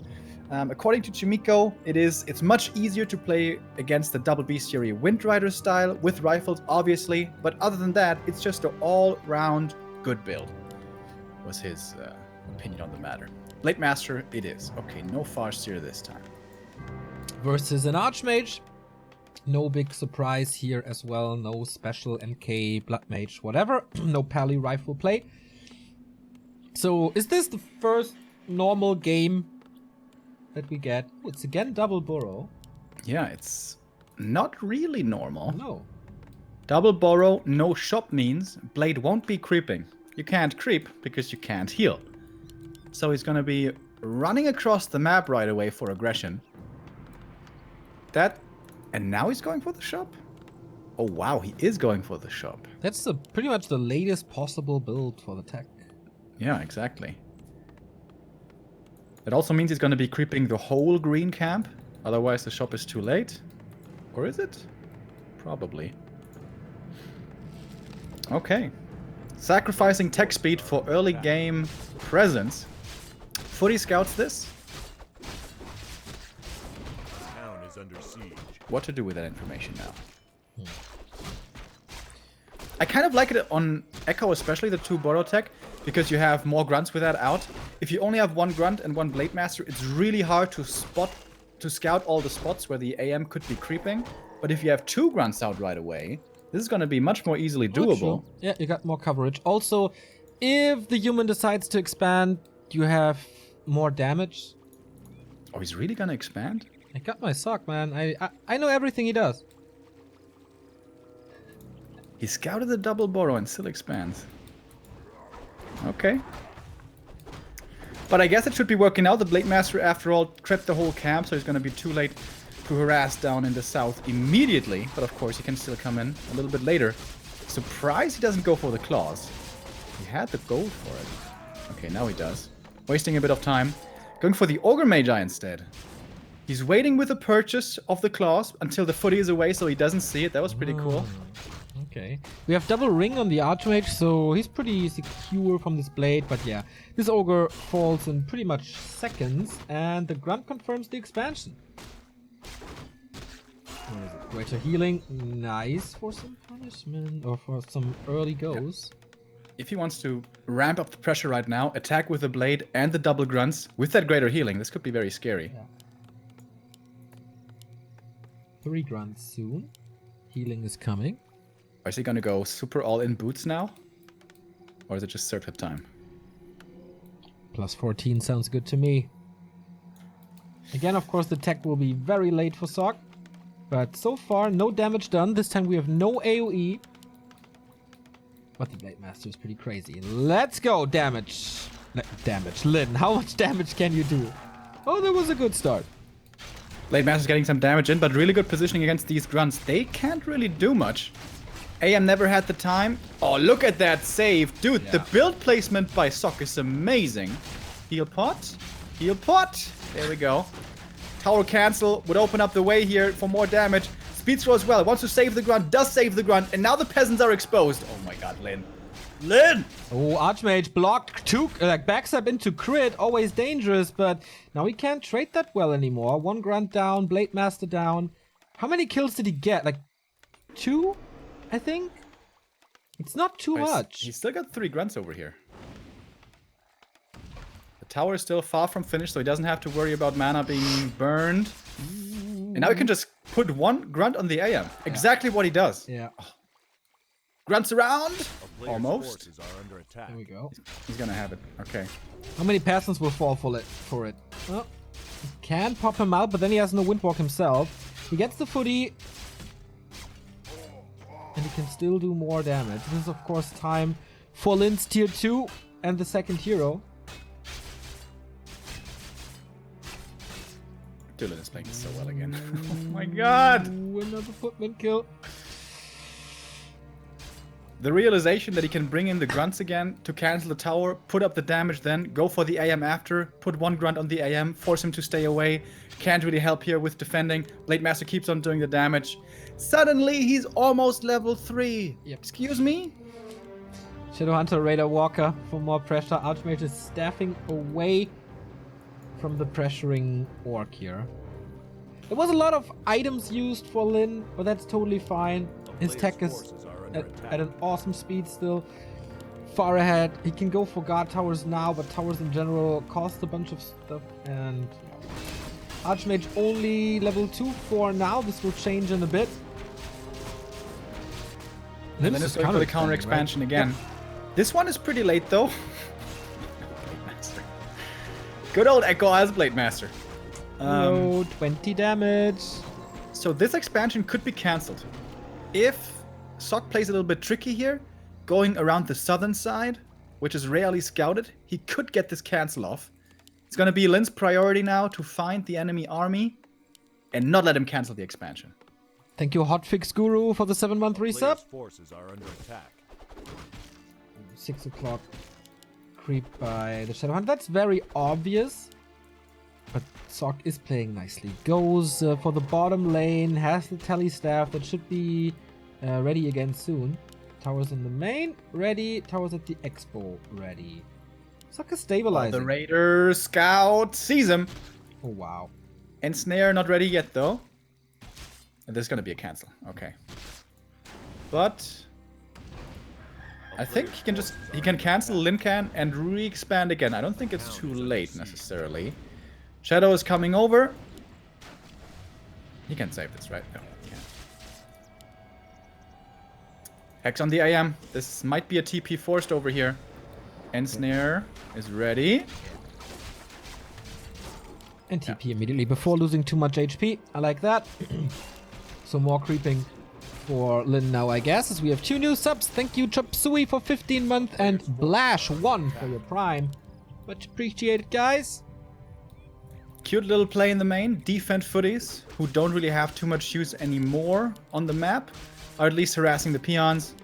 According to Chimiko, it's much easier to play against the double bestiary Wind Rider style with rifles, obviously. But other than that, it's just an all-round good build. Was his opinion on the matter. Blade Master, it is. Okay, no Farseer this time. Versus an Archmage. No big surprise here as well. No special MK, Blood Mage, whatever. No Pally rifle play. So, is this the first normal game that we get. Ooh, it's again double burrow. Yeah, it's not really normal. No. Double burrow, no shop means Blade won't be creeping. You can't creep because you can't heal. So he's gonna be running across the map right away for aggression. And now he's going for the shop? Oh wow, he is going for the shop. That's pretty much the latest possible build for the tech. Yeah, exactly. That also means he's gonna be creeping the whole green camp. Otherwise the shop is too late. Or is it? Probably. Okay. Sacrificing tech speed for early game presence. Footy scouts this. Town is under siege. What to do with that information now? I kind of like it on Echo, especially the 2 Burrow tech, because you have more grunts with that out. If you only have 1 grunt and 1 Blade Master, it's really hard to scout all the spots where the AM could be creeping. But if you have 2 grunts out right away, this is going to be much more easily doable. Yeah, you got more coverage. Also, if the human decides to expand, you have more damage. Oh, he's really going to expand? I got my sock, man. I know everything he does. He scouted the double burrow and still expands. Okay. But I guess it should be working out. The Blade Master, after all, crept the whole camp, so he's going to be too late to harass down in the south immediately. But of course, he can still come in a little bit later. Surprised he doesn't go for the claws. He had the gold for it. Okay, now he does. Wasting a bit of time. Going for the Ogre Magi instead. He's waiting with the purchase of the claws until the footy is away so he doesn't see it. That was pretty cool. Okay. We have double ring on the Archmage, so he's pretty secure from this blade. But yeah, this Ogre falls in pretty much seconds, and the Grunt confirms the expansion. Where is it? Greater healing. Nice for some punishment, or for some early goes. If he wants to ramp up the pressure right now, attack with the blade and the double grunts with that greater healing, this could be very scary. Yeah. 3 grunts soon. Healing is coming. Is he gonna go super all-in boots now? Or is it just circuit time? Plus 14 sounds good to me. Again, of course, the tech will be very late for Sock. But so far, no damage done. This time we have no AoE. But the Blade Master is pretty crazy. Let's go, damage. Damage. Lin, how much damage can you do? Oh, that was a good start. Blade Master's getting some damage in, but really good positioning against these grunts. They can't really do much. AM never had the time. Oh, look at that save. Dude, the build placement by Sock is amazing. Heal pot. Heal pot. There we go. Tower cancel would open up the way here for more damage. Speed throw as well. Wants to save the grunt. Does save the grunt. And now the peasants are exposed. Oh my god, Lin. Lin! Oh, Archmage blocked 2, backstep into crit. Always dangerous, but now he can't trade that well anymore. 1 grunt down. Blade Master down. How many kills did he get? Like 2? I think? It's not too much. He's still got 3 grunts over here. The tower is still far from finished, so he doesn't have to worry about mana being burned. And now he can just put 1 grunt on the AM. Exactly what he does. Yeah. Oh. Grunts around. Almost. Are under attack. There we go. He's gonna have it. Okay. How many peasants will fall for it? Well, he can pop him out, but then he has no windwalk himself. He gets the footy. And he can still do more damage. This is, of course, time for Lin's tier 2 and the second hero. Dylan is playing so well again. Oh my god! Ooh, another footman kill. The realization that he can bring in the grunts again to cancel the tower, put up the damage then, go for the AM after, put 1 grunt on the AM, force him to stay away. Can't really help here with defending. Blade Master keeps on doing the damage. Suddenly, he's almost level 3. Yep. Excuse me? Shadowhunter, Raider, Walker for more pressure. Archmage is staffing away from the pressuring orc here. There was a lot of items used for Lin, but that's totally fine. His tech is at an awesome speed still. Far ahead. He can go for guard towers now, but towers in general cost a bunch of stuff. And Archmage only level 2 for now. This will change in a bit. And then it's going for the counter expansion again. Yep. This one is pretty late though. Blade Master. Good old Echo as Blade Master. No, 20 damage. So this expansion could be cancelled. If Sok plays a little bit tricky here, going around the southern side, which is rarely scouted, he could get this cancel off. It's going to be Lin's priority now to find the enemy army and not let him cancel the expansion. Thank you, Hotfix Guru, for the 7-month resub. Players' forces are under attack. 6 o'clock. Creep by the Shadowhunt. That's very obvious. But Sok is playing nicely. Goes for the bottom lane. Has the tele staff that should be ready again soon. Towers in the main. Ready. Towers at the expo. Ready. Sok is stabilizing. The Raider scout sees him. Oh, wow. Ensnare not ready yet, though. And there's going to be a cancel. Okay. But I think he can cancel Lin can and re-expand again. I don't think it's too late necessarily. Shadow is coming over. He can save this, right? No, he can't. Hex on the IM. This might be a TP forced over here. Ensnare is ready. And TP immediately before losing too much HP. I like that. So more creeping for Lin now, I guess, as we have 2 new subs. Thank you, Chopsui, for 15 months and Blash1 for your prime. Much appreciated, guys. Cute little play in the main. Defend footies, who don't really have too much use anymore on the map, are at least harassing the peons.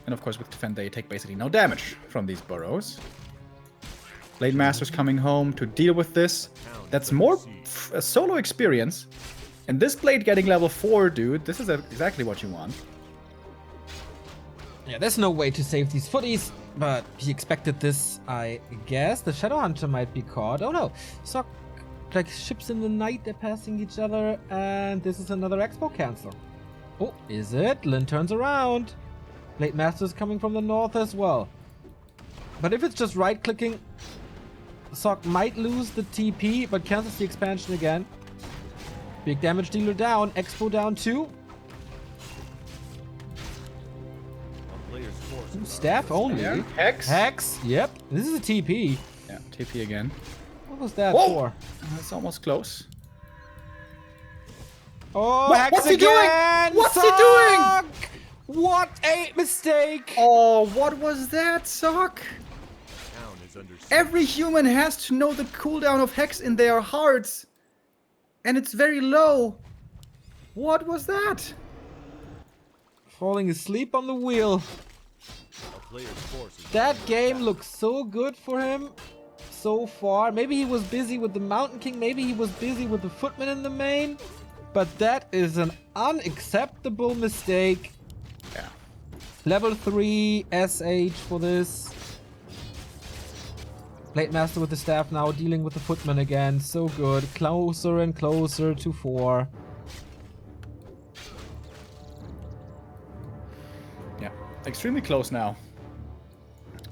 And of course, with defend, they take basically no damage from these burrows. Blade Master's coming home to deal with this. That's more a solo experience. And this Blade getting level 4, dude, this is exactly what you want. Yeah, there's no way to save these footies, but he expected this, I guess. The Shadow Hunter might be caught. Oh no, Sok, like ships in the night, they're passing each other, and this is another expo cancel. Oh, is it? Lin turns around. Blade Master's coming from the north as well. But if it's just right-clicking, Sok might lose the TP, but cancels the expansion again. Big damage dealer down, expo down too. Staff only. Yeah. Hex. Hex. Yep. This is a TP. Yeah, TP again. What was that Whoa! for? That's almost close. Oh, What- Hex what's he doing? again! What's he doing? Sok! What a mistake! Oh, what was that, Sok? Town is under siege. Every human has to know the cooldown of Hex in their hearts. And it's very low. What was that? Falling asleep on the wheel. A player's forces That game looks so good for him so far. Maybe he was busy with the Mountain King. Maybe he was busy with the Footman in the main. But that is an unacceptable mistake. Yeah. Level 3 SH for this. Blade Master with the staff now, dealing with the Footman again. So good. Closer and closer to 4. Yeah. Extremely close now.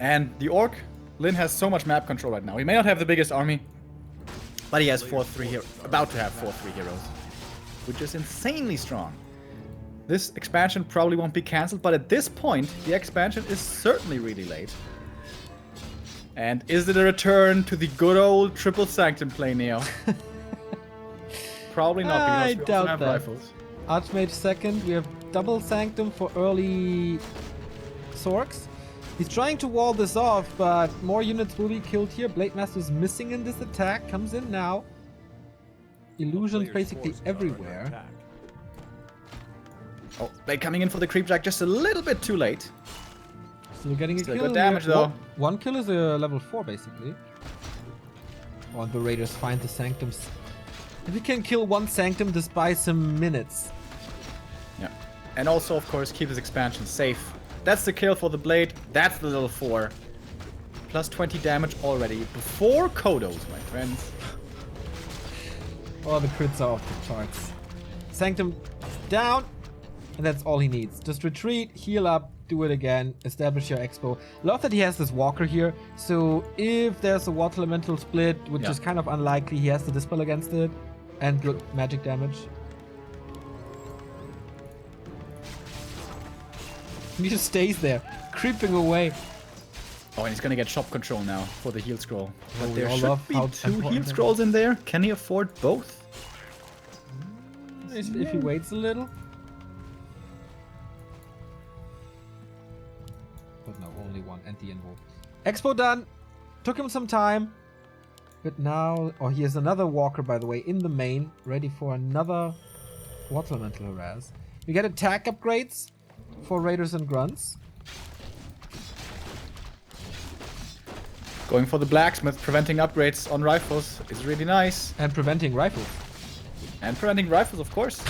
And the Orc, Lin has so much map control right now. He may not have the biggest army, but he has 4-3 heroes. About to have 4-3 heroes. Which is insanely strong. This expansion probably won't be cancelled, but at this point, the expansion is certainly really late. And is it a return to the good old triple sanctum play, Neo? Probably not, I because we doubt also have that. rifles. Archmage second. We have double Sanctum for early Sorks. He's trying to wall this off, but more units will be killed here. Blade Master is missing in this attack. Comes in now. Illusions player's basically forces are under everywhere. attack. Oh, Blade coming in for the creep jack just a little bit too late. Still getting a Still kill. good damage, though. One kill is a level 4 basically. Oh, and the Raiders find the Sanctums. If we can kill one Sanctum, this buys some minutes. Yeah. And also, of course, keep his expansion safe. That's the kill for the Blade. That's the little 4. Plus 20 damage already before Kodos, my friends. Oh, the crits are off the charts. Sanctum down. And that's all he needs. Just retreat, heal up, do it again, establish your expo. Love that he has this walker here. So if there's a water elemental split, which is kind of unlikely, he has to dispel against it. And good magic damage. He just stays there, creeping away. Oh, and he's gonna get shop control now for the heal scroll. But we there all should love be how 2 important heal that scrolls in there. Can he afford both? If he waits a little. But no, only one and the invul. Expo done. Took him some time. But now, oh, he has another walker, by the way, in the main, ready for another water elemental harass. We get attack upgrades for raiders and grunts. Going for the blacksmith, preventing upgrades on rifles is really nice. And preventing rifles. And preventing rifles, of course.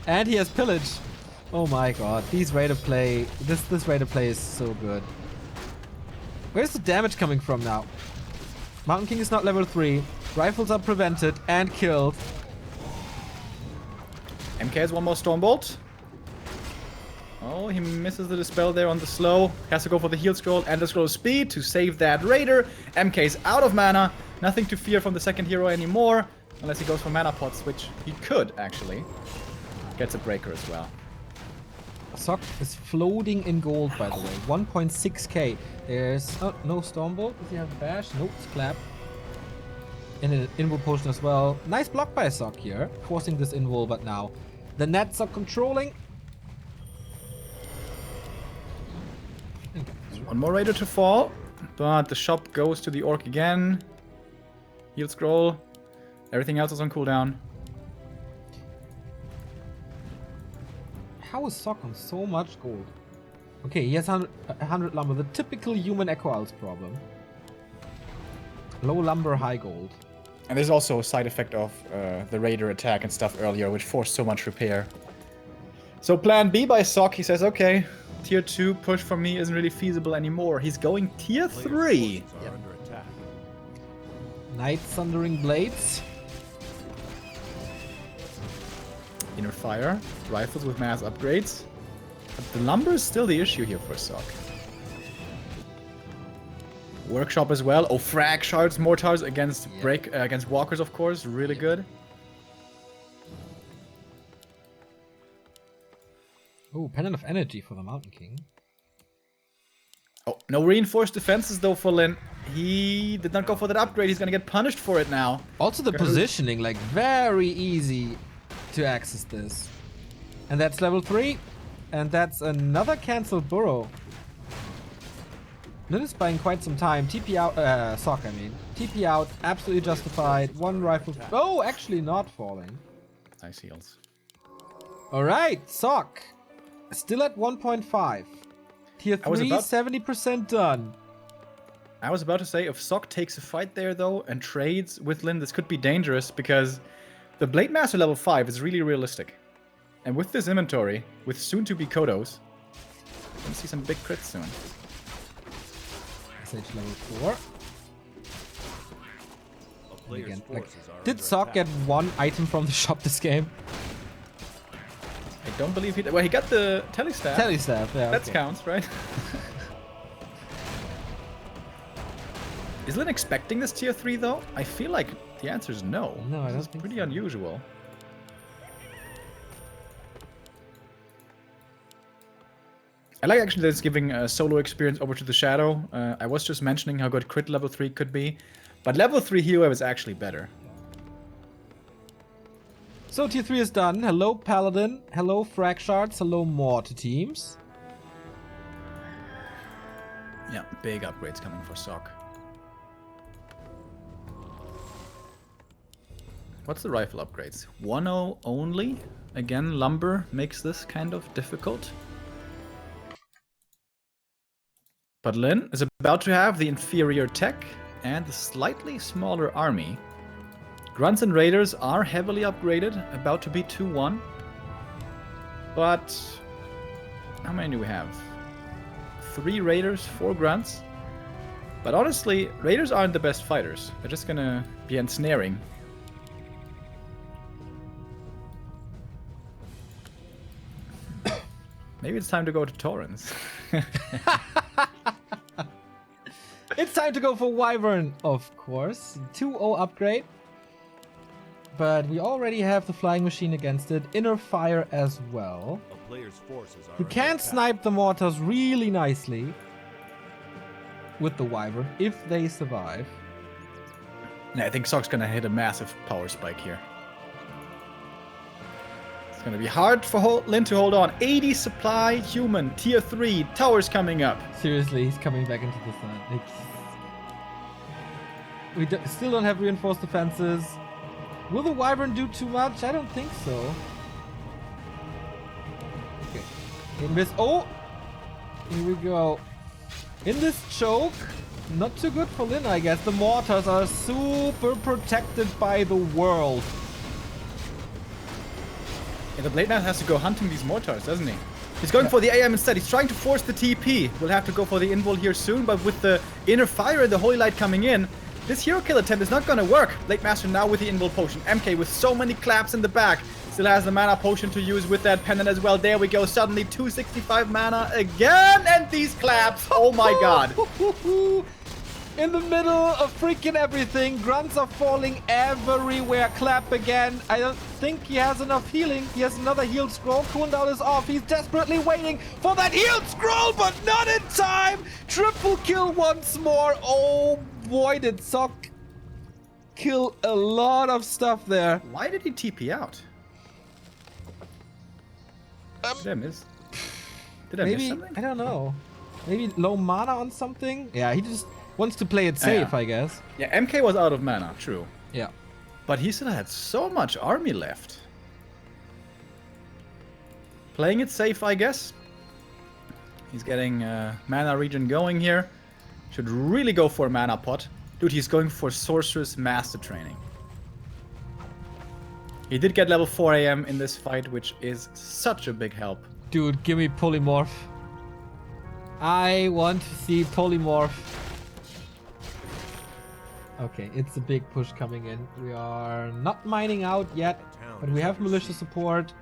And he has pillage. Oh my god, these raider play, this raider play is so good. Where's the damage coming from now? Mountain King is not level 3. Rifles are prevented and killed. MK has one more Stormbolt. Oh, he misses the dispel there on the slow. Has to go for the heal scroll and the scroll of speed to save that raider. MK's out of mana. Nothing to fear from the second hero anymore. Unless he goes for mana pots, which he could actually. Gets a breaker as well. Sock is floating in gold, by the way. 1.6k. There's no Stormbolt. Does he have a bash? Nope, it's clap. And an invul potion as well. Nice block by Sock here, forcing this invul, but now the nets are controlling. One more raider to fall, but the shop goes to the orc again. Heal scroll. Everything else is on cooldown. How is Sock on so much gold? Okay, he has 100 lumber. The typical human Echo Owls problem. Low lumber, high gold. And there's also a side effect of the raider attack and stuff earlier, which forced so much repair. So plan B by Sock, he says, okay, tier 2 push for me isn't really feasible anymore. He's going tier 3. Are under attack. Night Thundering Blades. Inner fire, rifles with mass upgrades. But the lumber is still the issue here for Sock. Workshop as well. Oh, frag shards, mortars against against walkers, of course, really good. Oh, Pendant of Energy for the Mountain King. Oh, no reinforced defenses though for Lin. He did not go for that upgrade. He's gonna get punished for it now. Also the positioning, like very easy to access this. And that's level 3. And that's another cancelled burrow. Lin is buying quite some time. TP out, Sock I mean. TP out, absolutely justified. One rifle. Oh, actually not falling. Nice heals. Alright, Sock. Still at 1.5. Tier 3, 70% done. I was about to say, if Sock takes a fight there though and trades with Lin, this could be dangerous because the Blade Master level 5 is really realistic. And with this inventory, with soon-to-be Kodos, we're gonna see some big crits soon. SH level 4. A player's Again, forces are did under Sock attack. get one item from the shop this game? I don't believe he did. Well, he got the Telestaff. Telestaff, yeah. That okay. counts, right? Is Lin expecting this tier 3 though? I feel like the answer is no. No, I This don't is think pretty so. unusual. I like actually that it's giving a solo experience over to the Shadow. I was just mentioning how good crit level 3 could be. But level 3 hero is actually better. So tier 3 is done. Hello Paladin, hello Frag Shards, hello Mortar teams. Yeah, big upgrades coming for Sock. What's the rifle upgrades? 1-0 only? Again, lumber makes this kind of difficult. But Lin is about to have the inferior tech and the slightly smaller army. Grunts and Raiders are heavily upgraded, about to be 2-1. But how many do we have? 3 Raiders, 4 Grunts. But honestly, Raiders aren't the best fighters. They're just gonna be ensnaring. Maybe it's time to go to Torrens. It's time to go for Wyvern, of course. 2-0 upgrade. But we already have the flying machine against it. Inner fire as well. A player's forces are You under can attack. snipe the mortars really nicely. with the Wyvern if they survive. Yeah, I think Sock's gonna hit a massive power spike here. It's gonna be hard for Lin to hold on. 80 supply, human, tier 3, towers coming up. Seriously, he's coming back into the sun. We still don't have reinforced defenses. Will the Wyvern do too much? I don't think so. Okay. Oh! Here we go. In this choke, not too good for Lin, I guess. The mortars are super protected by the world. Yeah, the Blade Knight has to go hunting these mortars, doesn't he? He's going for the AM instead. He's trying to force the TP. We'll have to go for the invul here soon, but with the inner fire and the Holy Light coming in, this hero kill attempt is not gonna work. Blade Master now with the invul potion. MK with so many claps in the back. Still has the mana potion to use with that pendant as well. There we go. Suddenly 265 mana again. And these claps. Oh my god. In the middle of freaking everything. Grunts are falling everywhere. Clap again. I don't think he has enough healing. He has another healed scroll. Cooldown is off. He's desperately waiting for that healed scroll, but not in time. Triple kill once more. Oh boy, did Sock kill a lot of stuff there. Why did he TP out? Did I miss? Did I miss something? I don't know. Maybe low mana on something? Yeah, he just wants to play it safe, I guess. Yeah, MK was out of mana, true. Yeah. But he still had so much army left. Playing it safe, I guess. He's getting mana regen going here. Should really go for a mana pot. Dude, he's going for Sorceress Master Training. He did get level 4 AM in this fight, which is such a big help. Dude, give me Polymorph. I want to see Polymorph. Okay, it's a big push coming in. We are not mining out yet, but we have militia support.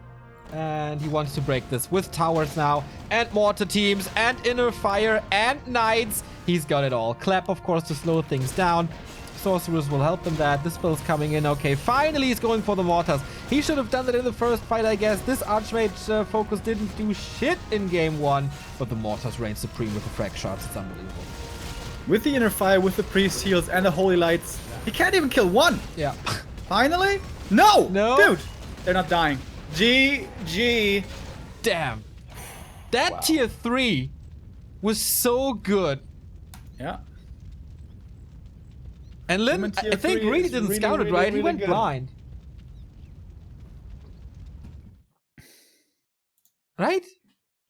And he wants to break this with towers now, and mortar teams, and inner fire, and knights. He's got it all. Clap, of course, to slow things down. Sorcerers will help them that. This spell's coming in. Okay, finally he's going for the mortars. He should have done that in the first fight, I guess. This Archmage focus didn't do shit in game 1, but the mortars reign supreme with the frag shards. It's unbelievable. With the inner fire, with the priest heals, and the holy lights, he can't even kill one. Yeah. Finally? No! No? Dude, they're not dying. GG. Damn. That tier 3 was so good. Yeah. And Lin, I think, really didn't scout it, right? He went blind. Right?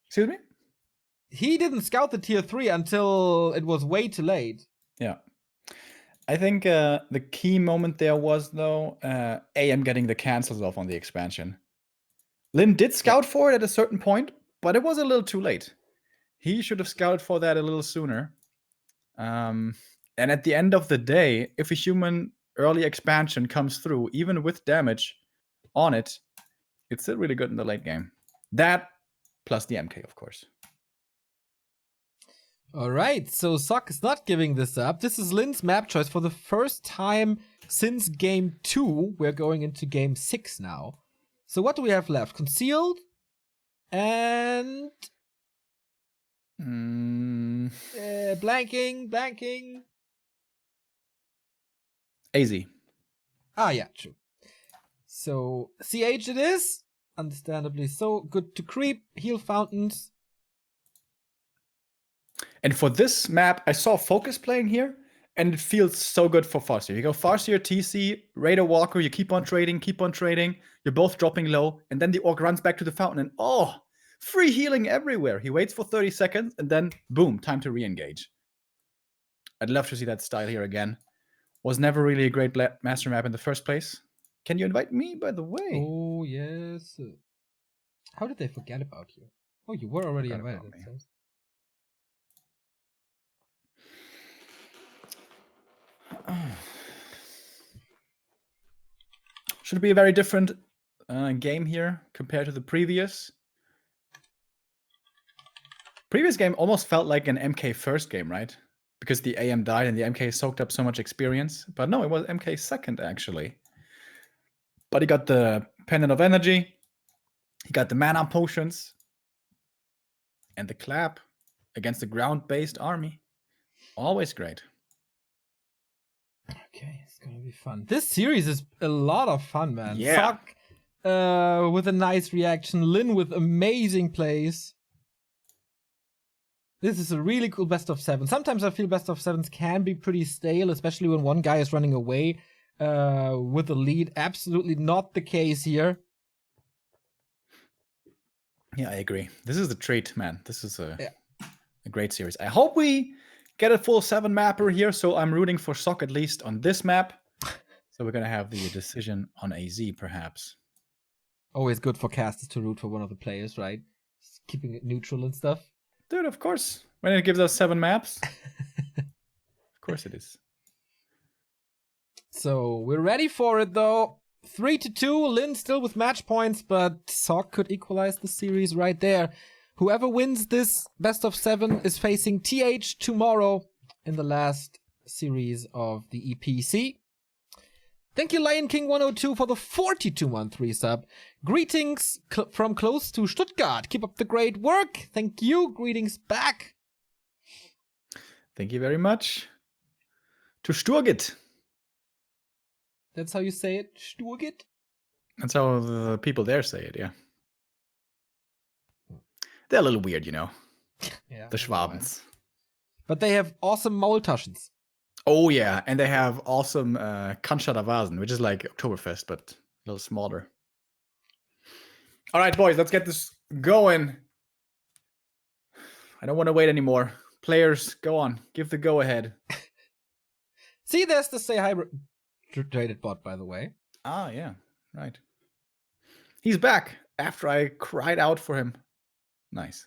Excuse me? He didn't scout the tier 3 until it was way too late. Yeah. I think the key moment there was, though, AM getting the cancels off on the expansion. Lin did scout for it at a certain point, but it was a little too late. He should have scouted for that a little sooner. And at the end of the day, if a human early expansion comes through, even with damage on it, it's still really good in the late game. That plus the MK, of course. All right, so Sock is not giving this up. This is Lin's map choice for the first time since game 2. We're going into game 6 now. So what do we have left? Concealed and blanking. AZ. Ah, yeah, true. So CH it is, understandably so. Good to creep, heal fountains. And for this map, I saw Focus playing here, and it feels so good for Farseer. You go Farseer, TC, Raider Walker, you keep on trading, you're both dropping low, and then the Orc runs back to the fountain, and oh, free healing everywhere. He waits for 30 seconds, and then boom, time to re-engage. I'd love to see that style here again. Was never really a great master map in the first place. Can you invite me, by the way? Oh, yes. How did they forget about you? Oh, you were already invited. Should be a very different game here compared to the previous. Previous game almost felt like an MK first game, right? Because the AM died and the MK soaked up so much experience. But no, it was MK second, actually. But he got the Pendant of Energy. He got the mana potions. And the clap against the ground-based army. Always great. Okay, it's gonna be fun. This series is a lot of fun, man. Yeah. Sock with a nice reaction. Lin with amazing plays. This is a really cool best of 7. Sometimes I feel best of 7s can be pretty stale, especially when one guy is running away with the lead. Absolutely not the case here. Yeah, I agree. This is the treat, man. This is a great series. I hope we get a full 7 mapper here, so I'm rooting for Sock at least on this map. So we're gonna have the decision on AZ, perhaps. Always good for casters to root for one of the players, right? Just keeping it neutral and stuff. Dude, of course. When it gives us 7 maps. Of course it is. So we're ready for it, though. 3-2. Lin still with match points, but Sock could equalize the series right there. Whoever wins this best of 7 is facing TH tomorrow in the last series of the EPC. Thank you, Lion King 102, for the 4213 sub. Greetings from close to Stuttgart. Keep up the great work. Thank you. Greetings back. Thank you very much. To Sturgit. That's how you say it? Sturgit? That's how the people there say it, yeah. They're a little weird, you know. Yeah. The Schwabens. But they have awesome Maultaschens. Oh, yeah. And they have awesome Cannstatter Vasen, which is like Oktoberfest, but a little smaller. All right, boys, let's get this going. I don't want to wait anymore. Players, go on. Give the go-ahead. See, there's the Say Hi traded bot, by the way. Ah, yeah. Right. He's back after I cried out for him. Nice.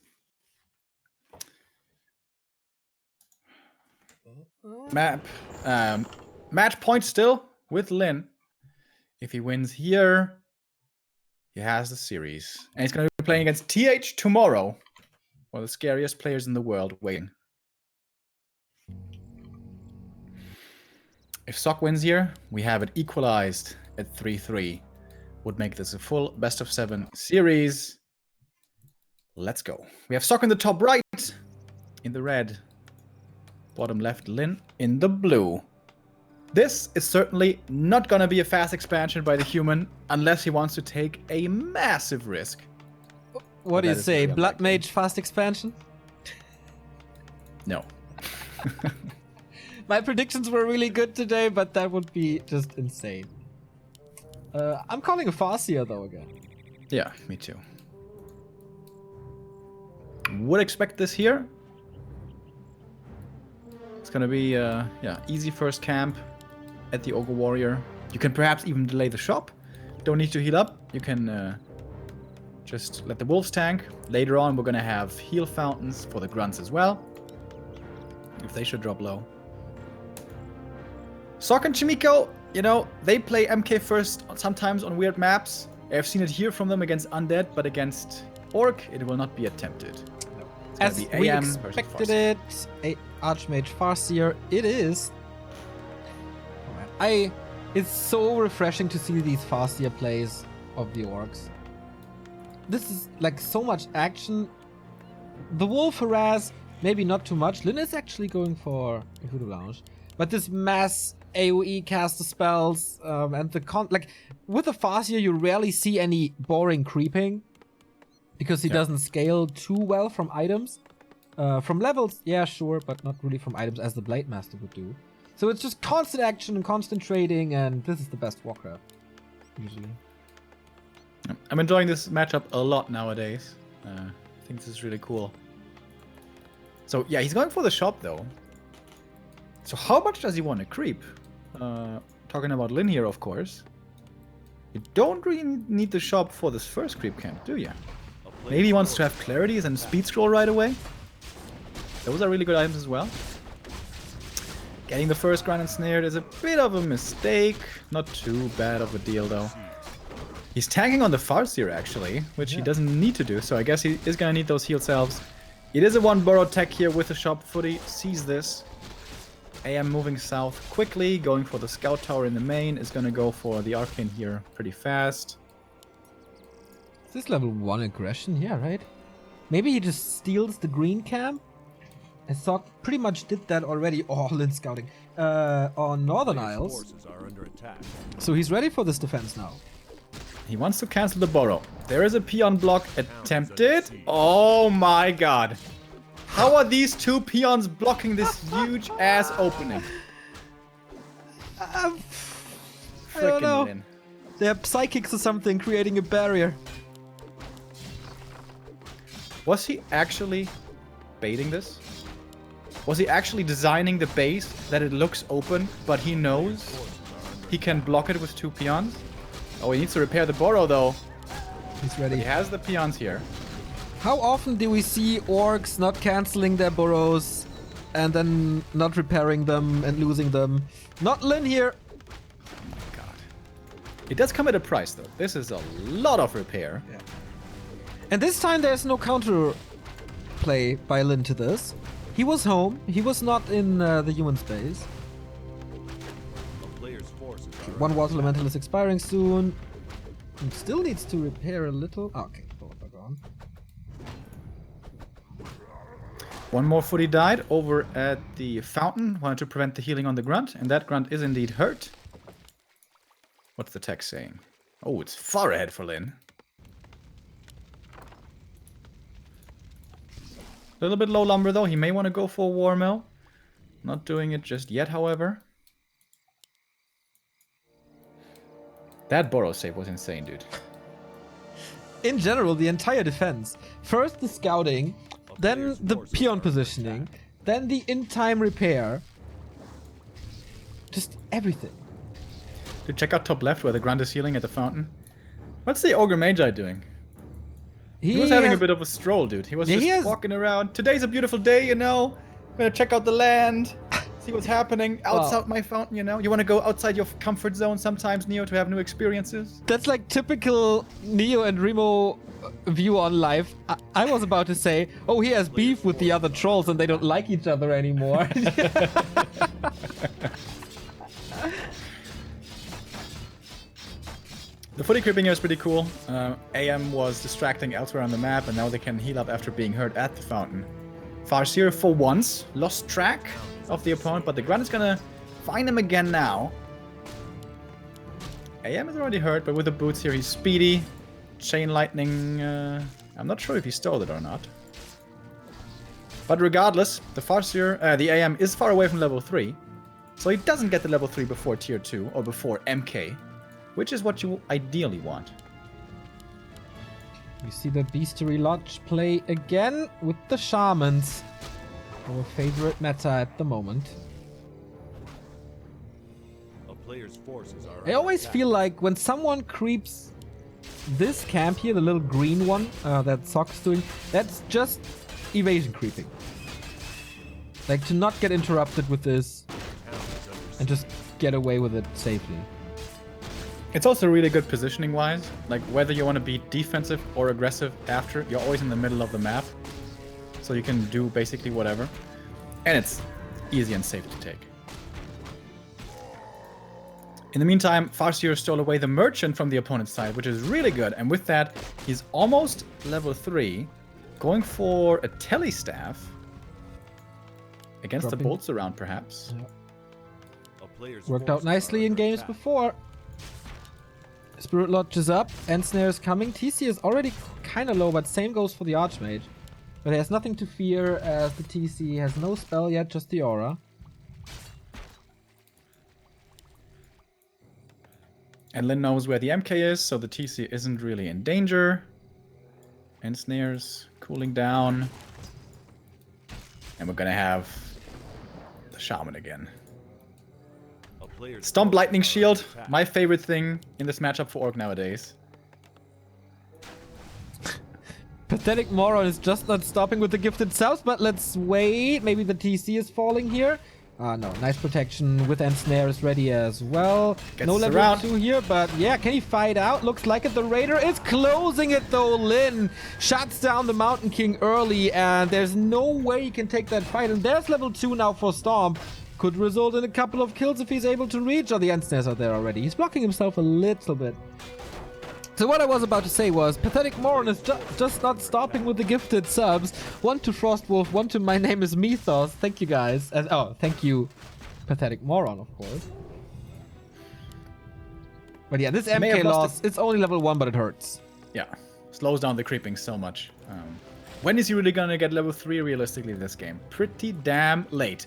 Map. Match point still with Lin. If he wins here, he has the series. And he's going to be playing against TH tomorrow. One of the scariest players in the world waiting. If Sock wins here, we have it equalized at 3-3. Would make this a full best of 7 series. Let's go. We have Sock in the top right, in the red. Bottom left, Lin in the blue. This is certainly not gonna be a fast expansion by the human, unless he wants to take a massive risk. What do you say? Blood Mage fast expansion? No. My predictions were really good today, but that would be just insane. I'm calling a Farseer though again. Yeah, me too. Would expect this here. It's gonna be easy first camp at the Ogre Warrior. You can perhaps even delay the shop. Don't need to heal up. You can just let the wolves tank. Later on, we're gonna have heal fountains for the grunts as well, if they should drop low. Sock and Chimiko, you know, they play MK first sometimes on weird maps. I've seen it here from them against Undead, but against Orc, it will not be attempted. No. It's As gonna be we AM expected it, a Archmage Farseer, it is. Oh, man. It's so refreshing to see these Farseer plays of the Orcs. This is like so much action. The Wolf Harass, maybe not too much. Lin is actually going for a Voodoo Lounge. But this mass AoE caster spells and the like with the Farseer you rarely see any boring creeping because he doesn't scale too well from items. From levels, yeah, sure, but not really from items as the Blade Master would do. So it's just constant action and constant trading, and this is the best Warcraft usually. I'm enjoying this matchup a lot nowadays. I think this is really cool. So yeah, he's going for the shop though. So how much does he want to creep? Talking about Lin here, of course. You don't really need the shop for this first creep camp, do you? Maybe he wants to have clarities and speed scroll right away. Those are really good items as well. Getting the first grind ensnared is a bit of a mistake. Not too bad of a deal though. He's tanking on the Farseer actually, which he doesn't need to do, so I guess he is gonna need those heal salves. It is a one burrow tech here with the shop. Footy sees this. AM moving south quickly, going for the scout tower in the main, is gonna go for the arcane here pretty fast. Is this level 1 aggression? Yeah, right? Maybe he just steals the green camp? And Sock pretty much did that already. Oh, Lin scouting. On Northern Players' Isles. forces are under attack. So he's ready for this defense now. He wants to cancel the burrow. There is a peon block attempted. Oh my god. How are these two peons blocking this huge ass opening? I don't Frickin' know. Lin. They're psychics or something creating a barrier. Was he actually baiting this? Was he actually designing the base that it looks open, but he knows he can block it with two peons? Oh, he needs to repair the burrow though. He's ready. He has the peons here. How often do we see orcs not canceling their burrows and then not repairing them and losing them? Not Lin here. Oh my god. It does come at a price though. This is a lot of repair. Yeah. And this time there's no counter play by Lin to this. He was home. He was not in the human space. A player's forces are One water elemental is expiring soon. And still needs to repair a little. Oh, okay, both are gone. One more footy died over at the fountain. Wanted to prevent the healing on the grunt, and that grunt is indeed hurt. What's the text saying? Oh, it's far ahead for Lin. A little bit low lumber though. He may want to go for a war mill. Not doing it just yet, however. That burrow save was insane, dude. In general, the entire defense. First the scouting, then the peon positioning, then the in-time repair. Just everything. Dude, check out top left where the grunt is healing at the fountain. What's the Ogre Magi doing? He was having a bit of a stroll, dude. He was just walking around. Today's a beautiful day, you know. I'm gonna check out the land, see what's happening outside my fountain, you know. You want to go outside your comfort zone sometimes, Neo, to have new experiences. That's like typical Neo and Remo view on life. I was about to say, oh, he has beef with the other trolls and they don't like each other anymore. The footy creeping here is pretty cool. AM was distracting elsewhere on the map, and now they can heal up after being hurt at the fountain. Farseer, for once, lost track of the opponent, but the grunt is gonna find him again now. AM is already hurt, but with the boots here, he's speedy. Chain lightning, I'm not sure if he stole it or not. But regardless, the Farseer, the AM is far away from level 3, so he doesn't get the level 3 before tier 2, or before MK. Which is what you ideally want. We see the Beastery Lodge play again with the Shamans. Our favorite meta at the moment. a player's forces are I always feel like when someone creeps this camp here, the little green one that Sock's doing, that's just evasion creeping. Like to not get interrupted with this and just get away with it safely. It's also really good positioning-wise. Like, whether you want to be defensive or aggressive after, you're always in the middle of the map. So you can do basically whatever. And it's easy and safe to take. In the meantime, Farseer stole away the Merchant from the opponent's side, which is really good. And with that, he's almost level 3. Going for a Telestaff. Against the bolts around, perhaps. Yeah. A player's Worked out forces nicely are in under games attack. before. Spirit Lodge is up, Ensnare is coming. TC is already kind of low, but same goes for the Archmage. But he has nothing to fear as the TC has no spell yet, just the aura. And Lin knows where the MK is, so the TC isn't really in danger. Ensnare's cooling down. And we're gonna have the Shaman again. A player's Stomp forces Lightning are Shield, under attack. my favorite thing in this matchup for Orc nowadays. Pathetic Moron is just not stopping with the Gifted South, but let's wait. Maybe the TC is falling here. No, nice protection with Ensnare is ready as well. Gets No us level around. 2 here, but yeah, can he fight out? Looks like it. The Raider is closing it though. Lin shuts down the Mountain King early, and there's no way he can take that fight. And there's level 2 now for Stomp. Could result in a couple of kills if he's able to reach. Oh, the Ensnares are there already. He's blocking himself a little bit. So what I was about to say was, Pathetic Moron is just not stopping with the gifted subs. One to Frostwolf, one to My Name is Mythos. Thank you guys. Thank you, Pathetic Moron, of course. But yeah, this MK loss, it's only level 1, but it hurts. Yeah, slows down the creeping so much. When is he really gonna get level 3 realistically this game? Pretty damn late.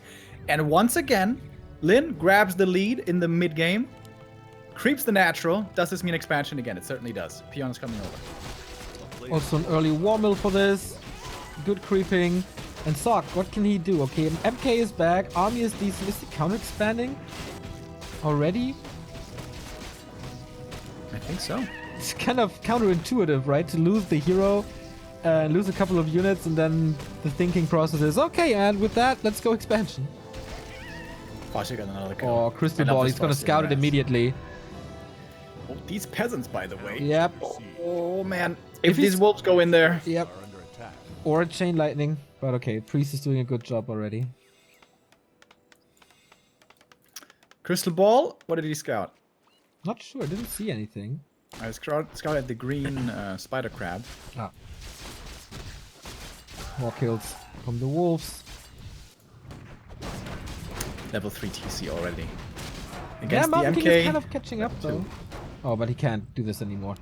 And once again, Lin grabs the lead in the mid-game. Creeps the natural. Does this mean expansion again? It certainly does. Peon is coming over. Also an early war mill for this. Good creeping. And Sock, what can he do? Okay, MK is back. Army is decent. Is he counter-expanding already? I think so. It's kind of counterintuitive, right? To lose the hero, lose a couple of units, and then the thinking process is, okay, and with that, let's go expansion. Got another kill. Oh, Crystal Ball. He's gonna scout it immediately. Oh, these peasants, by the way. Yep. Oh, man. If these wolves go in there. Yep. Or a Chain Lightning. But okay, Priest is doing a good job already. Crystal Ball? What did he scout? Not sure. Didn't see anything. I scouted the green spider crab. Ah. More kills from the wolves. Level 3 TC already. Against the Mountain MK. King is kind of catching up though. Oh, but he can't do this anymore.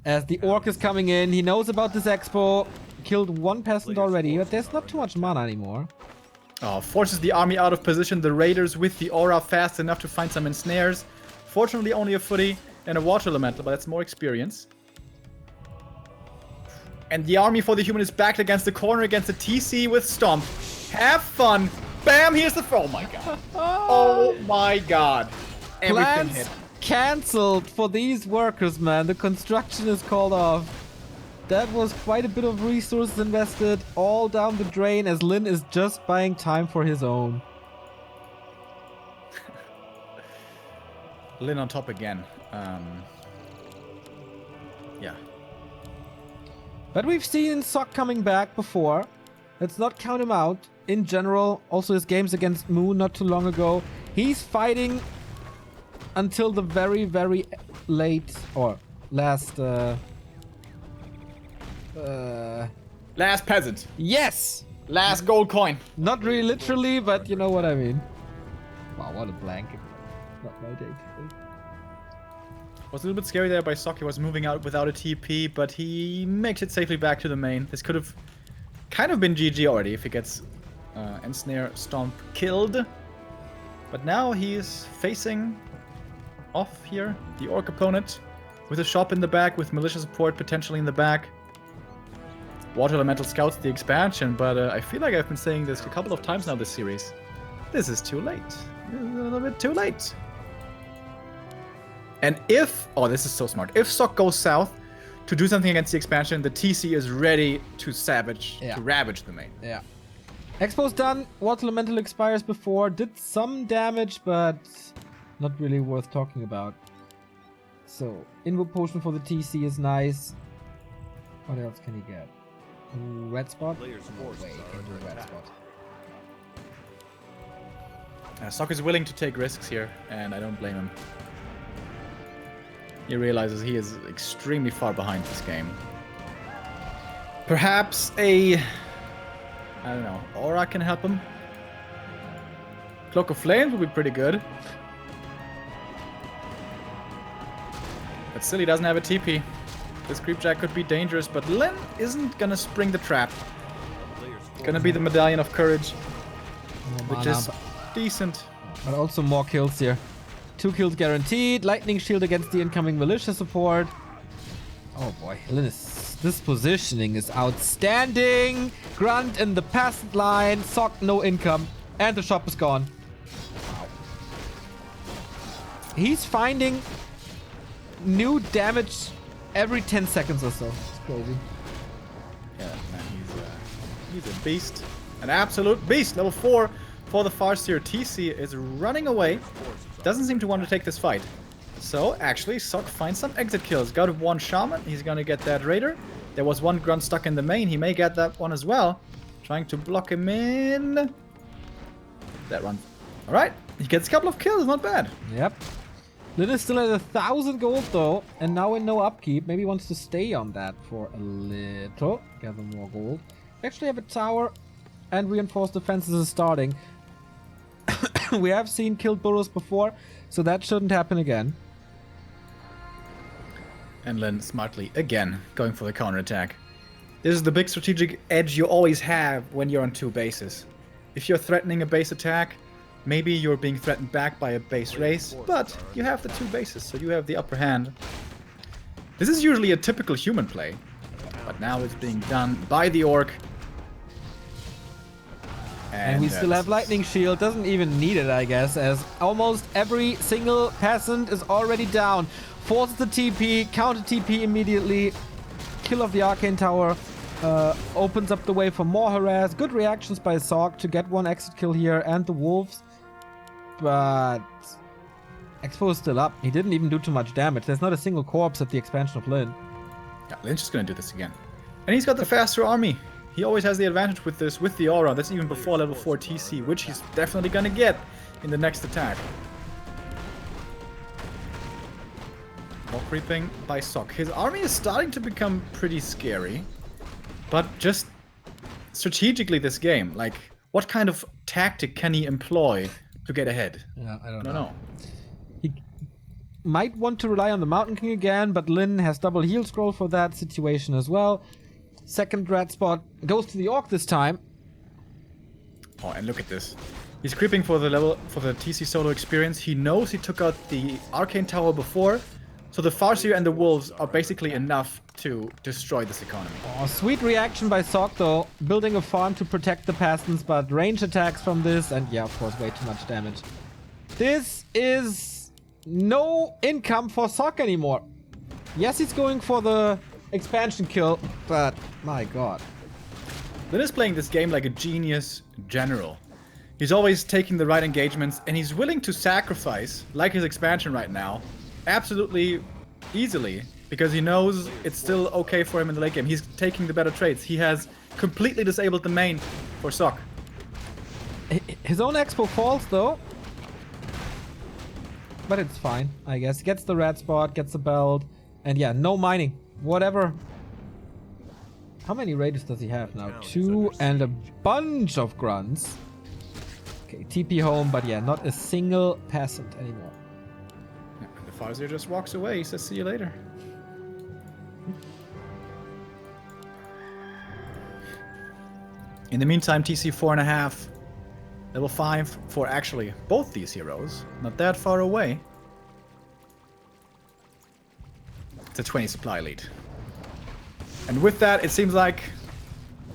As the Orc is coming in, he knows about this expo. Killed one peasant already, but there's not too much mana anymore. Oh, forces the army out of position. The raiders with the aura fast enough to find some ensnares. Fortunately, only a footy and a water elemental, but that's more experience. And the army for the human is backed against the corner against the TC with Stomp. Have fun. Bam, here's the... Oh my god. Oh my god. Everything Plans hit. cancelled for these workers, man. The construction is called off. That was quite a bit of resources invested, all down the drain, as Lin is just buying time for his own. Lin on top again. Yeah. But we've seen Sok coming back before. Let's not count him out. In general, also his games against Moon not too long ago. He's fighting until the very, very late or last Last peasant. yes! Last gold coin. Not really literally, but you know what I mean. Wow, what a blanket. Not my day today. Was a little bit scary there by Sok. He was moving out without a TP, but he makes it safely back to the main. This could have kind of been GG already if he gets Ensnare Stomp killed. But now he's facing off here, the Orc opponent, with a shop in the back, with militia support potentially in the back. Water Elemental scouts the expansion, but I feel like I've been saying this a couple of times now this series. This is too late. This is a little bit too late. And if... Oh, this is so smart. If Sok goes south to do something against the expansion, the TC is ready to ravage the main. Yeah. Expo's done. Water Elemental expires before. Did some damage, but not really worth talking about. So, Invoke Potion for the TC is nice. What else can he get? Red Spot? Players' No forces way, he are can do under Red attack. Spot. Sok is willing to take risks here, and I don't blame him. He realizes he is extremely far behind this game. Perhaps a... I don't know, Aura can help him. Cloak of Flames will be pretty good. But still, he doesn't have a TP. This Creepjack could be dangerous, but Len isn't gonna spring the trap. Gonna be the Medallion of Courage, which is decent. But also more kills here. 2 kills guaranteed. Lightning Shield against the incoming militia support. Oh boy, this positioning is outstanding. Grunt in the peasant line. Sock, no income. And the shop is gone. Wow. He's finding new damage every 10 seconds or so. It's crazy. Yeah, man, he's a beast. An absolute beast. Level 4 for the Farseer. TC is running away. Doesn't seem to want to take this fight. So, actually, Sok finds some exit kills. Got 1 Shaman. He's gonna get that Raider. There was 1 Grunt stuck in the main. He may get that one as well. Trying to block him in. That one. Alright. He gets a couple of kills. Not bad. Yep. Lin is still at 1,000 gold though, and now in no upkeep. Maybe wants to stay on that for a little. Gather more gold. Actually have a tower, and reinforced defenses is starting. We have seen killed burrows before, so that shouldn't happen again. And Lin smartly, again, going for the counterattack. This is the big strategic edge you always have when you're on 2 bases. If you're threatening a base attack, maybe you're being threatened back by a base race, but you have the 2 bases, so you have the upper hand. This is usually a typical human play, but now it's being done by the orc. And we still have Lightning Shield, doesn't even need it, I guess, as almost every single peasant is already down. Forces the TP, counter TP immediately. Kill of the Arcane Tower opens up the way for more harass. Good reactions by Sorg to get 1 exit kill here, and the Wolves. But Expo is still up. He didn't even do too much damage. There's not a single corpse at the expansion of Lin. Yeah, Lin's just gonna do this again. And he's got the faster army. He always has the advantage with this, with the aura. That's even before level 4 TC, which he's definitely gonna get in the next attack. More creeping by Sok. His army is starting to become pretty scary. But just strategically this game, like, what kind of tactic can he employ to get ahead? Yeah, I don't know. He might want to rely on the Mountain King again, but Lin has double heal scroll for that situation as well. Second red spot goes to the Orc this time. Oh, and look at this. He's creeping for the level, for the TC solo experience. He knows he took out the Arcane Tower before, so the Farseer and the Wolves are basically enough to destroy this economy. Oh, sweet reaction by Sok though. Building a farm to protect the peasants, but range attacks from this, and yeah, of course, way too much damage. This is no income for Sok anymore. Yes, he's going for the expansion kill, but my god. Lin is playing this game like a genius general. He's always taking the right engagements, and he's willing to sacrifice, like his expansion right now, absolutely easily, because he knows it's still okay for him in the late game. He's taking the better trades. He has completely disabled the main for Sok. His own expo falls though, but it's fine, I guess. Gets the red spot, gets the belt, and yeah, no mining. Whatever. How many raiders does he have now? 2 and a bunch of grunts. Okay, TP home, but yeah, not a single peasant anymore. Yeah, and the Farseer just walks away. He says, see you later. In the meantime, TC 4.5, level 5 for actually both these heroes. Not that far away. It's a 20 supply lead. And with that, it seems like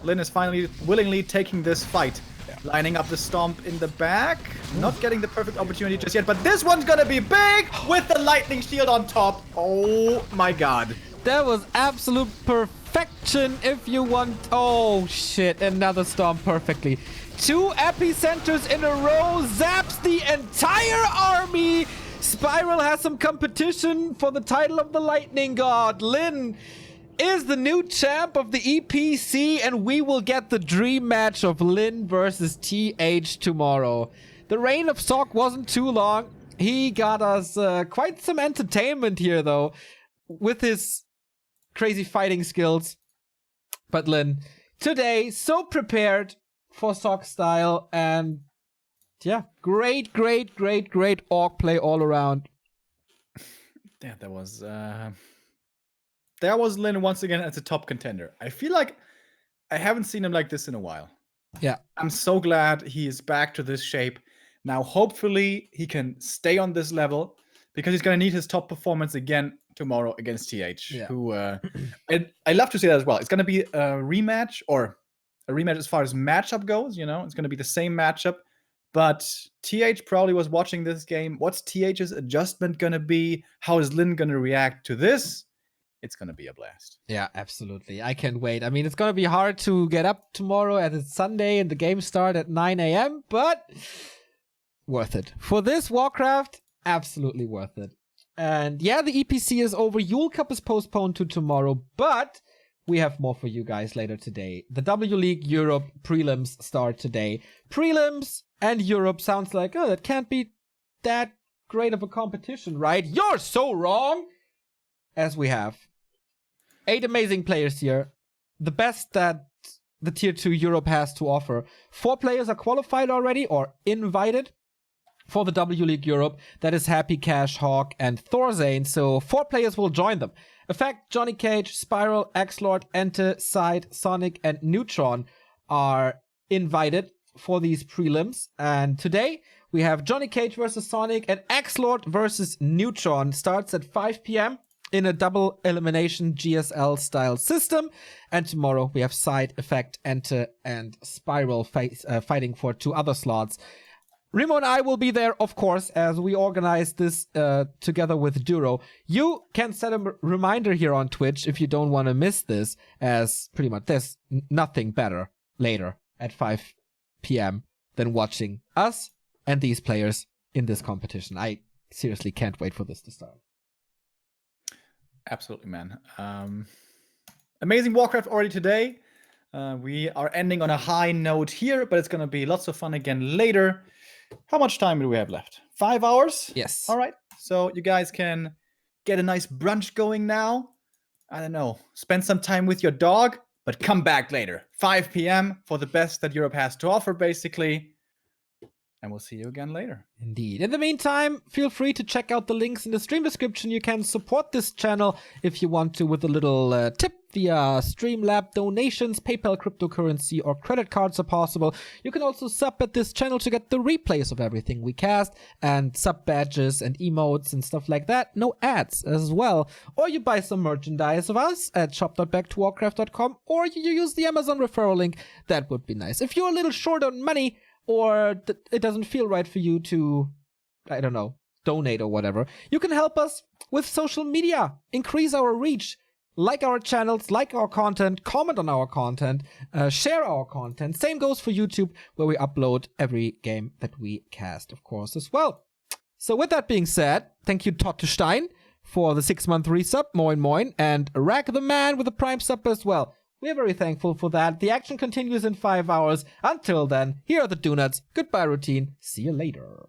Lin is finally willingly taking this fight. Yeah. Lining up the stomp in the back. Not getting the perfect opportunity just yet, but this one's gonna be big with the lightning shield on top. Oh my god. That was absolute perfection if you want. Oh shit, another stomp perfectly. 2 epicenters in a row, zaps the entire army. Spiral has some competition for the title of the Lightning God. Lin is the new champ of the EPC, and we will get the dream match of Lin versus TH tomorrow. The reign of Sok wasn't too long. He got us quite some entertainment here, though, with his crazy fighting skills. But Lin, today, so prepared for Sok style, and yeah, great orc play all around. Yeah, that was Lin once again as a top contender. I feel like I haven't seen him like this in a while. Yeah. I'm so glad he is back to this shape. Now, hopefully, he can stay on this level, because he's going to need his top performance again tomorrow against TH, yeah. who I love to see that as well. It's going to be a rematch, or a rematch as far as matchup goes, you know? It's going to be the same matchup, but TH probably was watching this game. What's TH's adjustment going to be? How is Lin going to react to this? It's going to be a blast. Yeah, absolutely. I can't wait. I mean, it's going to be hard to get up tomorrow as it's Sunday and the game start at 9 a.m., but worth it. For this Warcraft, absolutely worth it. And yeah, the EPC is over. Yule Cup is postponed to tomorrow, but we have more for you guys later today. The W League Europe prelims start today. Prelims and Europe sounds like, oh, that can't be that great of a competition, right? You're so wrong! As we have 8 amazing players here. The best that the Tier 2 Europe has to offer. 4 players are qualified already or invited for the W League Europe. That is Happy, Cash, Hawk, and Thorzane. So 4 players will join them. Effect, Johnny Cage, Spiral, X-Lord, Ente, Side, Sonic, and Neutron are invited for these prelims. And today we have Johnny Cage versus Sonic and X-Lord versus Neutron. Starts at 5 p.m. in a double elimination GSL style system. And tomorrow we have Side, Effect, Ente, and Spiral fighting for 2 other slots. Remo and I will be there, of course, as we organize this together with Duro. You can set a reminder here on Twitch if you don't want to miss this, as pretty much there's nothing better later at 5 p.m. than watching us and these players in this competition. I seriously can't wait for this to start. Absolutely, man. Amazing Warcraft already today. We are ending on a high note here, but it's going to be lots of fun again later. How much time do we have left? 5 hours? Yes. All right. So you guys can get a nice brunch going now. I don't know. Spend some time with your dog, but come back later. 5 p.m. for the best that Europe has to offer, basically. And we'll see you again later. Indeed. In the meantime, feel free to check out the links in the stream description. You can support this channel if you want to with a little tip via Streamlab donations, PayPal cryptocurrency, or credit cards are possible. You can also sub at this channel to get the replays of everything we cast and sub badges and emotes and stuff like that. No ads as well. Or you buy some merchandise of us at shop.backtowarcraft.com, or you use the Amazon referral link. That would be nice. If you're a little short on money, or it doesn't feel right for you to, I don't know, donate or whatever, you can help us with social media, increase our reach, like our channels, like our content, comment on our content, share our content. Same goes for YouTube, where we upload every game that we cast, of course, as well. So with that being said, thank you Totte Stein for the 6-month resub, moin moin, and Rack the Man with a Prime sub as well. We're very thankful for that. The action continues in 5 hours. Until then, here are the Donuts. Goodbye routine. See you later.